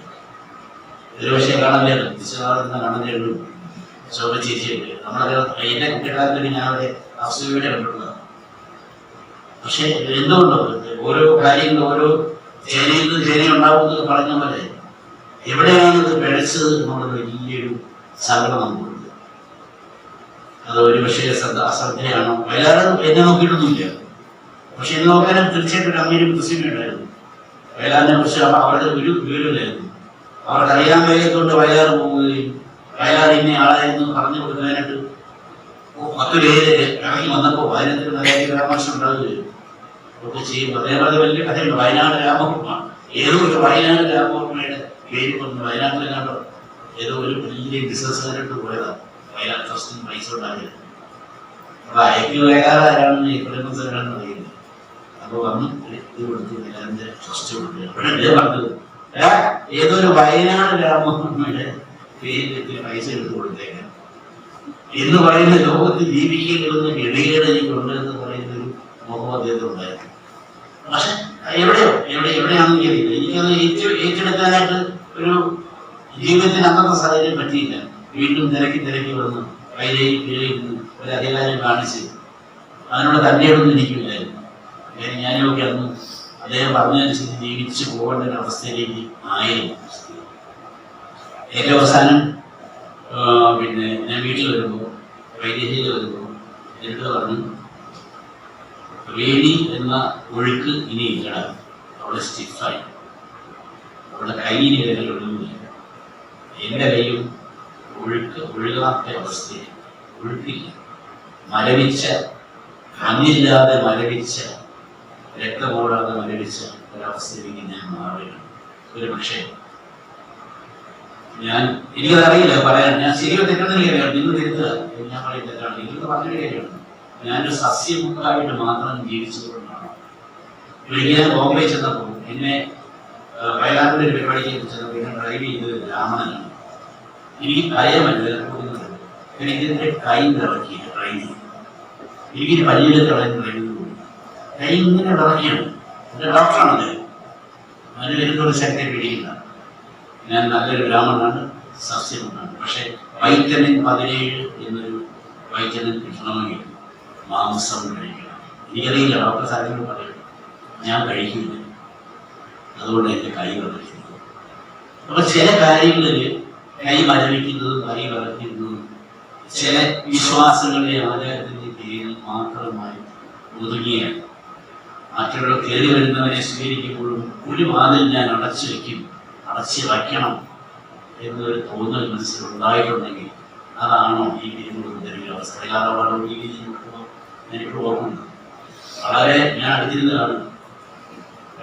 ഒരുപക്ഷെ കാണാൻ കാണാനേ ഉള്ളൂ. ശോഭ ചേച്ചിയൊക്കെ നമ്മളത് എന്റെ കുട്ടികളാക്കി ഞാൻ അവിടെ അസൂയയുടെ കണ്ടിട്ടുള്ളതാണ്. പക്ഷെ എന്തുകൊണ്ടോ ഓരോ കാര്യങ്ങളും ഓരോ ചേനയിൽ നിന്ന് ചേന ഉണ്ടാവുന്നത് പറഞ്ഞ പോലെ എവിടെയാണ് ഇത് പിഴച്ചത് എന്നുള്ളത് വലിയൊരു സങ്കടം നമുക്കുണ്ട്. അത് ഒരു പക്ഷേ അശ്രദ്ധയാണോ വയലാറും എന്നെ നോക്കിയിട്ടൊന്നുമില്ല. പക്ഷെ എന്നെ നോക്കാനും തീർച്ചയായിട്ടും ഒരു അമ്മയും ക്രിസ്ത്യനും ഉണ്ടായിരുന്നു. വയലാറിനെ കുറിച്ച് അവരുടെ ഒരു വിവരമില്ലായിരുന്നു. അവർക്ക് അറിയാൻ വയ്യാത്തതുകൊണ്ട് വയലാർ പോവുകയും വയലാർ ഇന്ന ആളായിരുന്നു പറഞ്ഞു കൊടുക്കാനായിട്ട് മറ്റൊരു ഇറങ്ങി വന്നപ്പോൾ വയനാട്ടിൽ നല്ല പരാമർശം ഉണ്ടാവുകയും ഒക്കെ ചെയ്യും. അതേപോലെ വലിയ കഥയുണ്ട്. വയനാട് രാമവർമ്മ, ഏതോ ഒരു വയനാട് രാമവർമ്മയുടെ പേര് കൊണ്ട് വയനാട്ടിലെ കണ്ടോ ഏതോ ഒരു വലിയ ബിസിനസ്സുകാരായിട്ട് പോയതാണ്. വയനാട് ട്രസ്റ്റിന് പൈസ ഉണ്ടാക്കിയത്. അപ്പൊ അയക്ക് വയലാറാരാണെന്ന് ഇപ്പോഴൊന്നും സാറാണെന്ന് അറിയില്ല. അപ്പൊ വന്ന് ഇത് കൊടുത്തു, വയലാറിന്റെ ട്രസ്റ്റ് കൊടുത്തു. അപ്പോഴേ പറഞ്ഞത് ഏതൊരു വയനാട് രാമവർമ്മയുടെ പേരിലേക്ക് പൈസ എടുത്ത് കൊടുത്തേക്കാം എന്ന് പറയുന്ന ലോകത്ത് ജീവിക്കേണ്ടുന്ന ഗതികേട് എനിക്കുണ്ട് എന്ന് പറയുന്ന ഒരു മുഖം അദ്ദേഹത്തിന് ഉണ്ടായിരുന്നു. പക്ഷെ എവിടെയാണെന്ന് അറിയില്ല. എനിക്കത് ഏറ്റെടുക്കാനായിട്ട് ഒരു ജീവിതത്തിന് അന്നത്തെ സാഹചര്യം പറ്റിയില്ല. വീണ്ടും തിരക്കി വന്ന് കയ്യിലേക്ക് കീഴിലിരുന്ന് ഒരു അധികാരം കാണിച്ച് അതിനോട് തന്നെയൊന്നും എനിക്കില്ലായിരുന്നു. ഞാനൊക്കെ അന്ന് അദ്ദേഹം പറഞ്ഞതനുസരിച്ച് ജീവിച്ചു പോകേണ്ട ഒരു അവസ്ഥയിലേക്ക് ആയിരുന്നു. ഏറ്റവും അവസാനം പിന്നെ ഞാൻ വീട്ടിൽ വരുമ്പോൾ വൈദ്യശയിൽ വരുമ്പോൾ എന്നിട്ട് പറഞ്ഞു, വേലി എന്ന ഒഴുക്ക് ഇനി ഇല്ലടാ, അവിടെ സ്റ്റിഫായി, അവിടെ കയ്യിൽ ഒഴുകില്ല. എൻ്റെ കൈയും ഒഴുകാത്ത അവസ്ഥയിൽ ഒഴുക്കില്ല. മരവിച്ച, മഞ്ഞില്ലാതെ മരവിച്ച, രക്തമോടാതെ മരവിച്ച ഒരവസ്ഥയിലേക്ക് ഞാൻ മാറുകയാണ്. ഒരു പക്ഷേ എനിക്കതറിയില്ല പറയാൻ. ഞാൻ ശരിയോ തെറ്റെന്ന് കാര്യമാണ്, നിങ്ങൾ തിരുത്തുക. ഞാൻ പറയും തെറ്റാണ്, നിങ്ങൾക്ക് പറഞ്ഞൊരു കാര്യമാണ്. ഞാനൊരു സസ്യമുഖമായിട്ട് മാത്രം ജീവിച്ചതുകൊണ്ടാണ്. ഒരിക്കലും ബോംബെ ചെന്നപ്പോൾ എന്നെ വയലാറിന്റെ ഒരു പരിപാടിക്ക് ചെന്നപ്പോൾ എന്നെ ഡ്രൈവ് ചെയ്തത് രാമനാണ്. എനിക്ക് ഭയമല്ല, എനിക്കെതിരെ കൈ ഇറക്കി ഡ്രൈവ് ചെയ്തു. എനിക്കൊരു പല്ലിയിൽ കളയാൻ ഡ്രൈവ് ചെയ്തു. കൈ ഇങ്ങനെ ഇറക്കിയാണ്. എൻ്റെ ഡോക്ടറാണ് അതിന് വരുന്നൊരു ശക്തി പിടിയില്ല. ഞാൻ നല്ലൊരു ബ്രാഹ്മണനാണ്, സസ്യമുണ്ടാണ്. പക്ഷെ വൈറ്റമിൻ 17 എന്നൊരു വൈറ്റമിൻ കിട്ടണമെങ്കിൽ മാംസം കഴിക്കണം. എനിക്കറിയില്ല, ഡോക്ടർ സാധനങ്ങൾ പറയും, ഞാൻ കഴിക്കില്ല. അതുകൊണ്ട് എൻ്റെ കൈ വിറയ്ക്കുന്നത്. അപ്പൊ ചില കാര്യങ്ങളിൽ കൈ മരവിക്കുന്നതും കൈ വിറയ്ക്കുന്നതും ചില വിശ്വാസങ്ങളുടെ ആചാരത്തിന്റെ പേരിൽ മാത്രമായി ഒതുങ്ങിയാണ്. മറ്റുള്ള കയറി വരുന്നവരെ സ്വീകരിക്കുമ്പോഴും ഒരു വാതിൽ ഞാൻ അടച്ചു വയ്ക്കണം എന്നൊരു തോന്നൽ മനസ്സിലുണ്ടായിട്ടുണ്ടെങ്കിൽ അതാണോ ഈ പിരിമുറുക്കത്തിന്റെ അവസ്ഥ? വയലാറവാടോ ഈ രീതിയിലുള്ളതോ എനിക്ക് ഓർമ്മയുണ്ട്. വളരെ ഞാൻ അടുത്തിരുന്നതാണ്.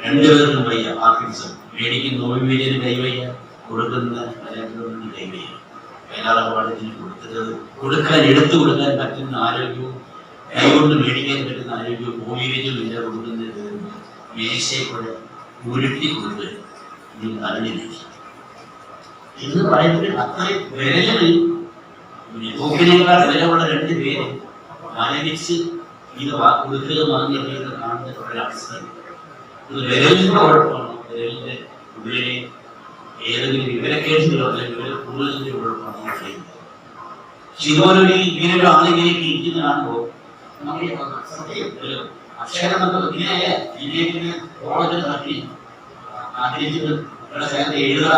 രണ്ടുപേർക്കും വയ്യ പാർക്കിൻസൺ. മേടിക്കുന്ന നോവിവേലിന് കൈവയ്യ, കൊടുക്കുന്ന മലയാളത്തിന് കൈവയ്യ. വയലാറവാടത്തിന് എടുത്തു കൊടുക്കാൻ പറ്റുന്ന ആരോഗ്യവും കൈകൊണ്ട് മേടിക്കാൻ പറ്റുന്ന ആരോഗ്യവും നോവിവേലിനും ഇല്ല. കൊടുക്കുന്നത് മേശയെ കൂടെ ഉരുട്ടി കൊടുക്കുക തലഞ്ഞിലേക്ക് എന്ന് പറയുന്നത് അത്രയും വിരലുകളിൽ തോക്കിനേക്കാൾ വിലയുള്ള 2 പേര് മരവിച്ച് ഇത് കൊടുക്കുക വാങ്ങിയത് കാണുന്ന ഒരവസ്ഥ. ഇത് വിരലിന്റെ കുഴപ്പമാണോ, വിരലിന്റെ ഉള്ളിലെ ഏതെങ്കിലും വിവരക്കേടിന്റെയോ അല്ലെങ്കിൽ വിവരക്കൂടുതലിന്റെ കുഴപ്പമാണോ ചെയ്യുന്നത്? ഇതുപോലൊരു ഇങ്ങനൊരു ആളിലേക്ക് ഇരിക്കുന്ന കാണുമ്പോൾ അക്ഷരം ഇങ്ങനെയല്ല, ഇതിലേക്ക് കോളേജിൽ നടത്തി ആഗ്രഹിച്ചത് എഴുതുക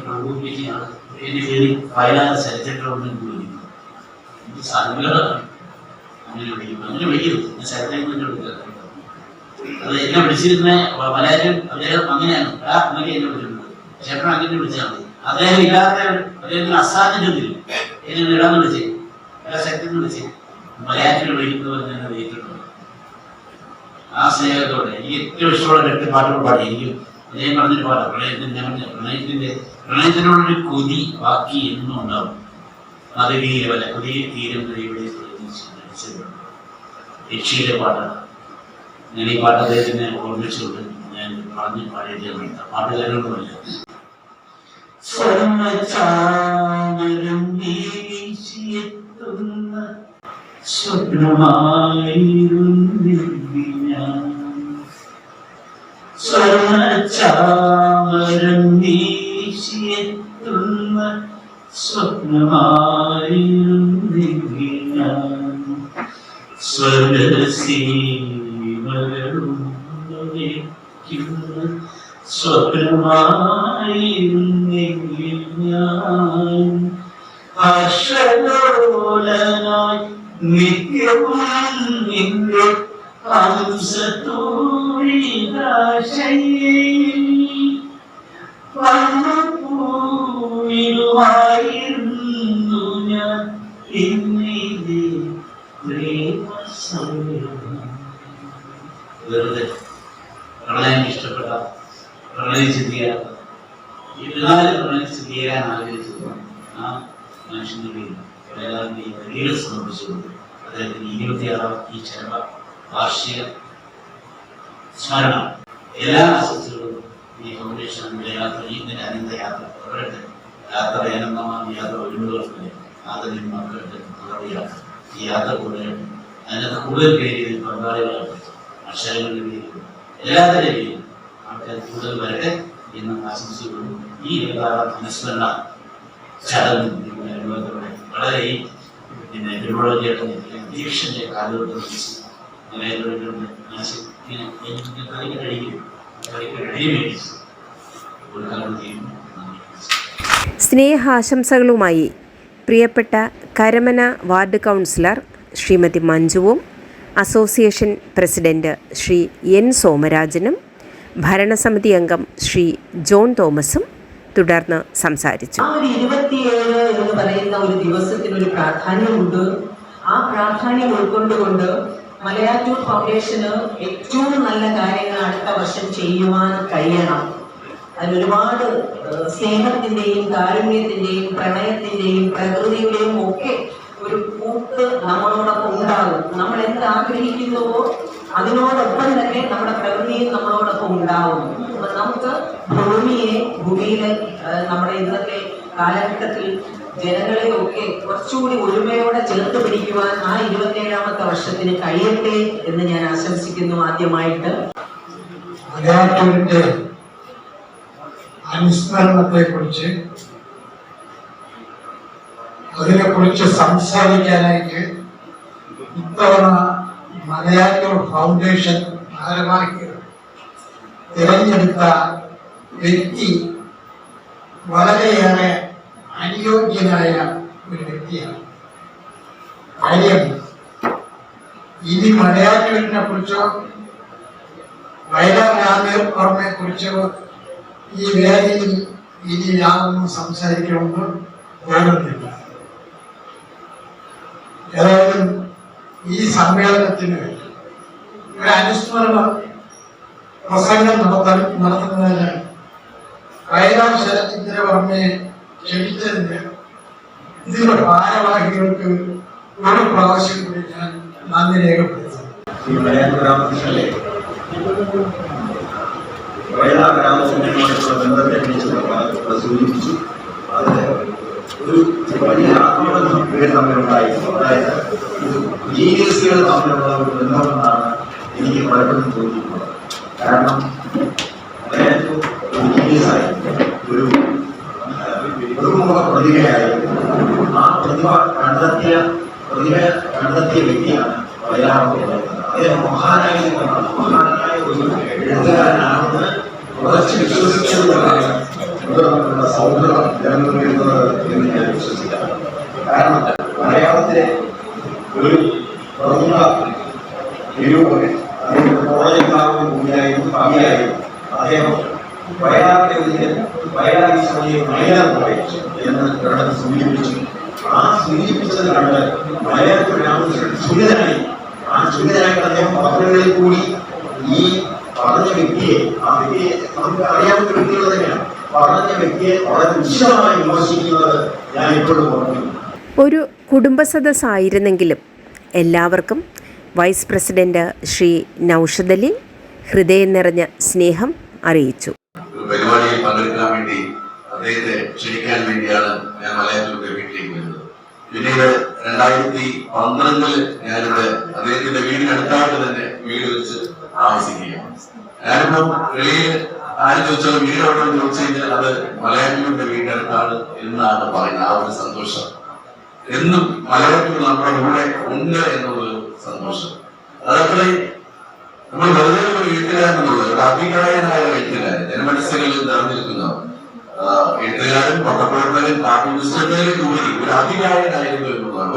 പ്രകോപിപ്പിക്കുകയാണ്. എന്റെ പേര് വയലാർ ചരിത്രങ്ങളൊന്നും വിളിക്കുന്നു. സങ്കടമാണ്. അങ്ങനെ വിളിക്കരുത്. ചരിത്രം വിളിക്കുക. അത് എന്നെ വിളിച്ചിരുന്ന പലരും അദ്ദേഹം അങ്ങനെയാണ് എന്നൊക്കെ എന്നെ വിളിച്ചിട്ടുണ്ട്. ചേട്ടൻ അങ്ങനെ വിളിച്ചാൽ മതി. അദ്ദേഹം ഇല്ലാത്ത അദ്ദേഹത്തിന് അസാധ്യതയില്ല. എന്നെ ഇടാന്ന് വിളിച്ചേ, ശക്തി വിളിച്ചേ, മലയാളത്തിൽ വിളിക്കുന്നവർ ഞാൻ അറിയിച്ചിട്ടുണ്ട്. ആ സ്നേഹത്തോടെ എനിക്ക് ഏറ്റവും ഇഷ്ടമുള്ള 2 പാട്ടുകൾ പാടി. എനിക്ക് ഞാൻ പറഞ്ഞൊരു പാട്ടാണ് പ്രണയത്തിനോടൊരു കൊതി ബാക്കി എന്നും ഉണ്ടാവും. അത് തീരവല്ല കൊതി തീരം യക്ഷിയിലെ പാട്ടാണ്. ഞാൻ ഈ പാട്ട് അദ്ദേഹത്തിനെ ഓർമ്മിച്ചുകൊണ്ട് ഞാൻ പറഞ്ഞ് പാടിയത് പാട്ടുകാരനൊന്നുമില്ല. സ്വർണ്ണചാമരം വീശിയെത്തുന്ന സ്വപ്നമായിരുന്നു ഞാൻ. സ്വർണ്ണചാമരം വീശിയെത്തുന്ന സ്വപ്നമായിരുന്നു ഞാൻ. സ്വർഗസീമകളുന്ന സ്വപ്നമായിരുന്നെങ്കിൽ ഞാൻ ഹർഷലോലനായി നിത്യവും നിന്റെ ഹംസതൂരികാശയിൽ വന്നുപോയിടുമായിരുന്നു ഞാൻ ഇന്നിലെ വെറുതെ പ്രളയം ഇഷ്ടപ്പെട്ട പ്രളയം ചിന്തിക്കാത്ത പ്രണയിക്കാൻ ആഗ്രഹിച്ചത് ആ മനുഷ്യന്റെ വരികൾ സമർപ്പിച്ചുകൊണ്ട് അദ്ദേഹത്തിന് 26ാം ഈ ചരമ വാർഷിക സ്മരണ എല്ലാ ആശംസകളും ഈ ഫൗണ്ടേഷനിലെ യാത്ര ഇതിന്റെ അനന്ത യാത്ര അവരുടെ യാത്ര ആനന്ദമാണ്. യാത്ര ഒഴിവുകൾക്ക് ആദരം മക്കളുടെ യാത്ര ഈ യാത്ര കൂടെ അതിനകത്ത് കൂടുതൽ പേര് പങ്കാളികളാണ്. അക്ഷരങ്ങളുടെ പേരിലും എല്ലാത്തരം പേരിലും ആൾക്കാർ കൂടുതൽ വരട്ടെ എന്ന് ആശംസിക്കുന്നു. ഈ 26ാം അനുസ്മരണ ചടങ്ങ് വളരെ പിന്നെ തിരുവള്ളേട്ടൻ അധ്യക്ഷന്റെ കാലഘട്ടം സ്നേഹാശംസകളുമായി പ്രിയപ്പെട്ട കരമന വാർഡ് കൗൺസിലർ ശ്രീമതി മഞ്ജുവും അസോസിയേഷൻ പ്രസിഡന്റ് ശ്രീ എൻ സോമരാജനും ഭരണസമിതി അംഗം ശ്രീ ജോൺ തോമസും തുടർന്ന് സംസാരിച്ചു. ആ ഒരു 27 എന്ന് പറയുന്ന ഒരു ദിവസത്തിനൊരു പ്രാധാന്യമുണ്ട്. ആ പ്രാധാന്യം ഉൾക്കൊണ്ടുകൊണ്ട് മലയാറ്റൂർ ഫൗണ്ടേഷന് ഏറ്റവും നല്ല കാര്യങ്ങൾ അടുത്ത വർഷം ചെയ്യുവാൻ കഴിയണം. അതിലൊരുപാട് സ്നേഹത്തിന്റെയും കാരുണ്യത്തിന്റെയും പ്രണയത്തിന്റെയും പ്രകൃതിയുടെയും ഒക്കെ ഒരു കൂട്ട് നമ്മളോടൊപ്പം ഉണ്ടാകും. നമ്മൾ എന്ത് ആഗ്രഹിക്കുന്നുവോ അതിനോടൊപ്പം തന്നെ നമ്മുടെ പ്രകൃതിയും നമ്മളോടൊപ്പം ഉണ്ടാവും. അപ്പൊ നമുക്ക് ഭൂമിയിലെ നമ്മുടെ ഇന്നത്തെ കാലഘട്ടത്തിൽ ജനങ്ങളെയൊക്കെ കുറച്ചുകൂടി ഒരുമയോടെ ചേർത്ത് പിടിക്കുവാൻ ആ 27ാമത്തെ വർഷത്തിന് കഴിയട്ടെ എന്ന് ഞാൻ ആശംസിക്കുന്നു. ആദ്യമായിട്ട് മലയാറ്റൂരിന്റെ അനുസ്മരണത്തെ കുറിച്ച് അതിനെക്കുറിച്ച് സംസാരിക്കാനായിട്ട് ഇത്തവണ മലയാറ്റൂർ ഫൗണ്ടേഷൻ ഭാരവാഹികൾ തിരഞ്ഞെടുത്ത വ്യക്തി വളരെയേറെ അനുയോജ്യനായ ഒരു വ്യക്തിയാണ്. കാര്യം ഇനി മലയാറ്റൂരിനെ കുറിച്ചോ വയലാർ രാമവർമ്മയെ കുറിച്ചോ ഈ വേദിയിൽ ഇനി ഞാനൊന്നും സംസാരിക്കണമെന്ന് തോന്നുന്നില്ല. ഏതായാലും ഈ സമ്മേളനത്തിന് ഒരു അനുസ്മരണ പ്രസംഗം നടത്തുന്നതിന് വയലാർ ശരത്ചന്ദ്രവർമ്മയെ ക്ഷണിച്ചതിന് ഇതിന്റെ ഭാരവാഹികൾക്ക് ഒരു പ്രാവശ്യം കൂടി ഞാൻ നന്ദി രേഖപ്പെടുത്തുന്നു. വയലാർ ഗ്രാമസഭയുമായിട്ടുള്ള ബന്ധത്തെ കുറിച്ച് സൂചിപ്പിച്ചു. അത് ഒരു വലിയ ആത്മബന്ധം ഇവർ തമ്മിലുണ്ടായി. അതായത് ജീനിയസുകൾ തമ്മിലുള്ള ഒരു ബന്ധമെന്നാണ് എനിക്ക് പലപ്പോഴും തോന്നിയിട്ടുള്ളത്. കാരണം അദ്ദേഹം ഒരു ജീനിയസായി, ഒരു ബഹുമുഖ പ്രതിഭയായി, ആ പ്രതിഭ കണ്ടെത്തിയ വ്യക്തിയാണ് വയലാർ എന്ന് പറയുന്നത്. അദ്ദേഹം മഹാനായ ഒരു എഴുത്തുകാരനാണെന്ന് ഉറച്ചു വിശ്വസിക്കുന്നതാണ് തമ്മിലുള്ള സൗഹൃദം നിലനിർത്തുന്നത് എന്ന് ഞാൻ വിശ്വസിക്കാം. കാരണം മലയാളത്തിലെ ഒരു പ്രമുഖ നിരൂപകൻ, അതിന്റെ പ്രോജക്ടാവും കൂടിയായിരുന്നു, കവിയായിരുന്നു. അദ്ദേഹം വയലാറിനെ വയലാർ വയലാർ പോയറ്റ് എന്ന് കണ്ടത് സൂചിപ്പിച്ചു. ആ സൂചിപ്പിച്ചത് കണ്ട് മലയാളത്തിൽ രാമകൃഷ്ണൻ സുഖിതനായി. ആ സുഖിതനായിട്ട് അദ്ദേഹം പത്രങ്ങളിൽ കൂടി ഈ പറഞ്ഞ വ്യക്തിയെ, ആ വ്യക്തിയെ നമുക്ക് അറിയാവുന്ന വ്യക്തികൾ തന്നെയാണ്, പറഞ്ഞ വ്യക്തിയെ വളരെ നിശ്ചയമായി വിമർശിക്കുന്നത് ഞാൻ ഇപ്പോഴും ഓർമ്മിക്കുന്നു. ഒരു കുടുംബസദസ്സായിരുന്നെങ്കിലും എല്ലാവർക്കും വൈസ് പ്രസിഡന്റ് ശ്രീ നൌഷദ് അലി ഹൃദയം നിറഞ്ഞ സ്നേഹം അറിയിച്ചു. പരിപാടിയിൽ പങ്കെടുക്കാൻ വേണ്ടി അദ്ദേഹത്തെ ക്ഷണിക്കാൻ വേണ്ടിയാണ് ഞാൻ മലയാറ്റൂരിന്റെ വീട്ടിലേക്ക് വരുന്നത്. പിന്നീട് 2012 ഞാനിവിടെ അദ്ദേഹത്തിന്റെ വീടിനടുത്തായിട്ട് തന്നെ വീട് വെച്ച് താമസിക്കുകയാണ്. ഞാനിപ്പം വെളിയിൽ ആരും ചോദിച്ചാൽ വീട് എവിടെ ചോദിച്ചു കഴിഞ്ഞാൽ അത് മലയാറ്റൂരിന്റെ വീടിനടുത്താണ് എന്നാണ് പറയുന്നത്. ആ ഒരു സന്തോഷം എന്നും മലയാറ്റൂർ നമ്മുടെ കൂടെ ഉണ്ട് എന്നുള്ളൊരു സന്തോഷം. അതത്ര നമ്മൾ വെറുതെ ഒരു എഴുത്തുകാരനെന്നുള്ളത് ഒരു അഭിപ്രായനായ എഴുത്തുകാരൻ, ജനമനസ്സുകളിൽ നിറഞ്ഞിരിക്കുന്നവർ, എഴുത്തുകാരൻ, പത്രപ്രവർത്തകൻ, കാർട്ടൂണിസ്റ്റുകളിലേക്ക് ഉപരി ഒരു അഭിപ്രായനായിരുന്നു എന്നുള്ളതാണ്.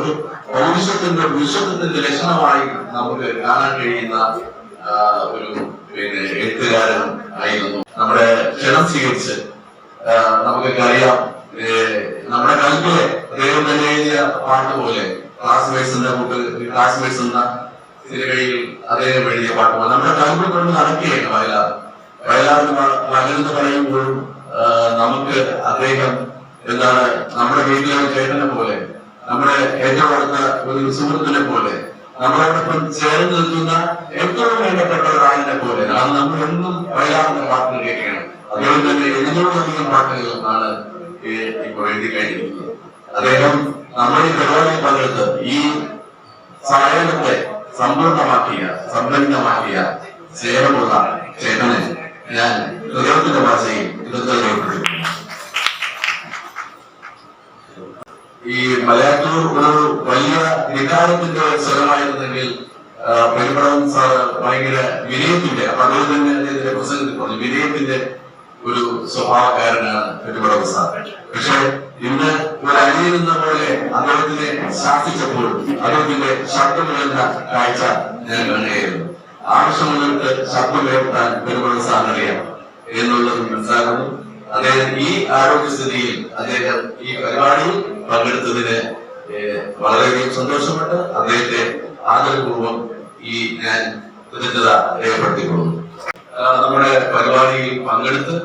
ഒരു വിശ്വത്തിന്റെ ലക്ഷണമായി നമുക്ക് കാണാൻ കഴിയുന്ന ഒരു എഴുത്തുകാരൻ ആയിരുന്നു. നമ്മുടെ ക്ഷണം സ്വീകരിച്ച് നമുക്കൊക്കെ അറിയാം, നമ്മുടെ കൽപ്പിലെ ദൈവം തന്നെ എഴുതിയ പാട്ട് പോലെ ക്ലാസ്മേറ്റ്സ് എന്ന സിനിമയിൽ അദ്ദേഹം എഴുതിയ പാട്ട് പോലെ നമ്മുടെ കൽപ്പിൽ കൊണ്ട് നടക്കുകയാണ് വയലാറിന് മകനെന്ന് പറയുമ്പോഴും നമുക്ക് അദ്ദേഹം എന്താണ് നമ്മുടെ വീട്ടിലെ ചേട്ടനെ പോലെ, നമ്മുടെ ഏറ്റവും അടുത്ത ഒരു സുഹൃത്തിനെ പോലെ, നമ്മളോടൊപ്പം ചേർന്ന് നിൽക്കുന്ന ഏറ്റവും വേണ്ടപ്പെട്ട ഒരാളിനെ പോലെ നമ്മൾ എന്നും വയലാറിന്റെ പാട്ടുകൾ കേൾക്കുകയാണ്. അതുകൊണ്ട് തന്നെ 700-ലധികം പാട്ടുകൾ ആണ് ഇപ്പോൾ എഴുതി കഴിഞ്ഞിരിക്കുന്നത്. അദ്ദേഹം നമ്മുടെ ഈ പരിപാടിയിൽ പങ്കെടുത്ത് ഈ സായാഹ്നത്തെ സമ്പന്നമാക്കിയ സേവനമുള്ള ചേട്ടനെ ഞാൻ ഹൃദയത്തിന്റെ ഭാഷയിൽ ഇതൊക്കെ രേഖപ്പെടുത്തുന്നു. ഈ മലയാറ്റൂർ ഒരു വലിയ വികാരത്തിന്റെ സ്വരമായിരുന്നെങ്കിൽ പെരുമ്പടം സാറ് ഭയങ്കര വിനയത്തിന്റെ, അപ്പൊ അതുകൊണ്ട് തന്നെ അദ്ദേഹത്തിന്റെ പ്രസംഗത്തിൽ പറഞ്ഞു വിനയത്തിന്റെ ഒരു സ്വഭാവക്കാരനാണ് പെരുമ്പടം സാർ. പക്ഷെ ഇന്ന് ഒരു അരിയുന്ന പോലെ അദ്ദേഹത്തിനെ ശാസിച്ചപ്പോൾ അദ്ദേഹത്തിന്റെ ശബ്ദമുയർന്ന കാഴ്ച ഞാൻ കാണുകയായിരുന്നു. ആവശ്യമുള്ളവർക്ക് ശബ്ദമുയർത്താൻ പെരുമ്പടം സാറിനറിയാം എന്നുള്ളത് മനസ്സിലാക്കുന്നു. അദ്ദേഹം ഈ ആരോഗ്യസ്ഥിതിയിൽ അദ്ദേഹം ഈ പരിപാടിയിൽ പങ്കെടുത്തതിന് വളരെയധികം സന്തോഷമുണ്ട്. അദ്ദേഹത്തെ ആദരപൂർവ്വം ഞാൻ കൃതജ്ഞത രേഖപ്പെടുത്തിക്കൊള്ളുന്നു. നമ്മുടെ പരിപാടിയിൽ പങ്കെടുത്ത്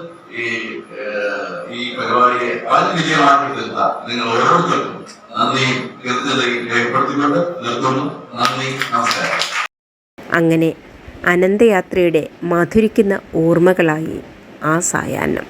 ഈ പരിപാടിയെ വളരെ വിജയമാക്കി തീർത്ത നിങ്ങൾ ഓരോരുത്തർക്കും നന്ദിയും കൃതജ്ഞതയും രേഖപ്പെടുത്തിക്കൊണ്ട് നിർത്തുന്നു. നന്ദി, നമസ്കാരം. അങ്ങനെ അനന്തയാത്രയുടെ മധുരിക്കുന്ന ഓർമ്മകളായി ആ സായാഹ്നം.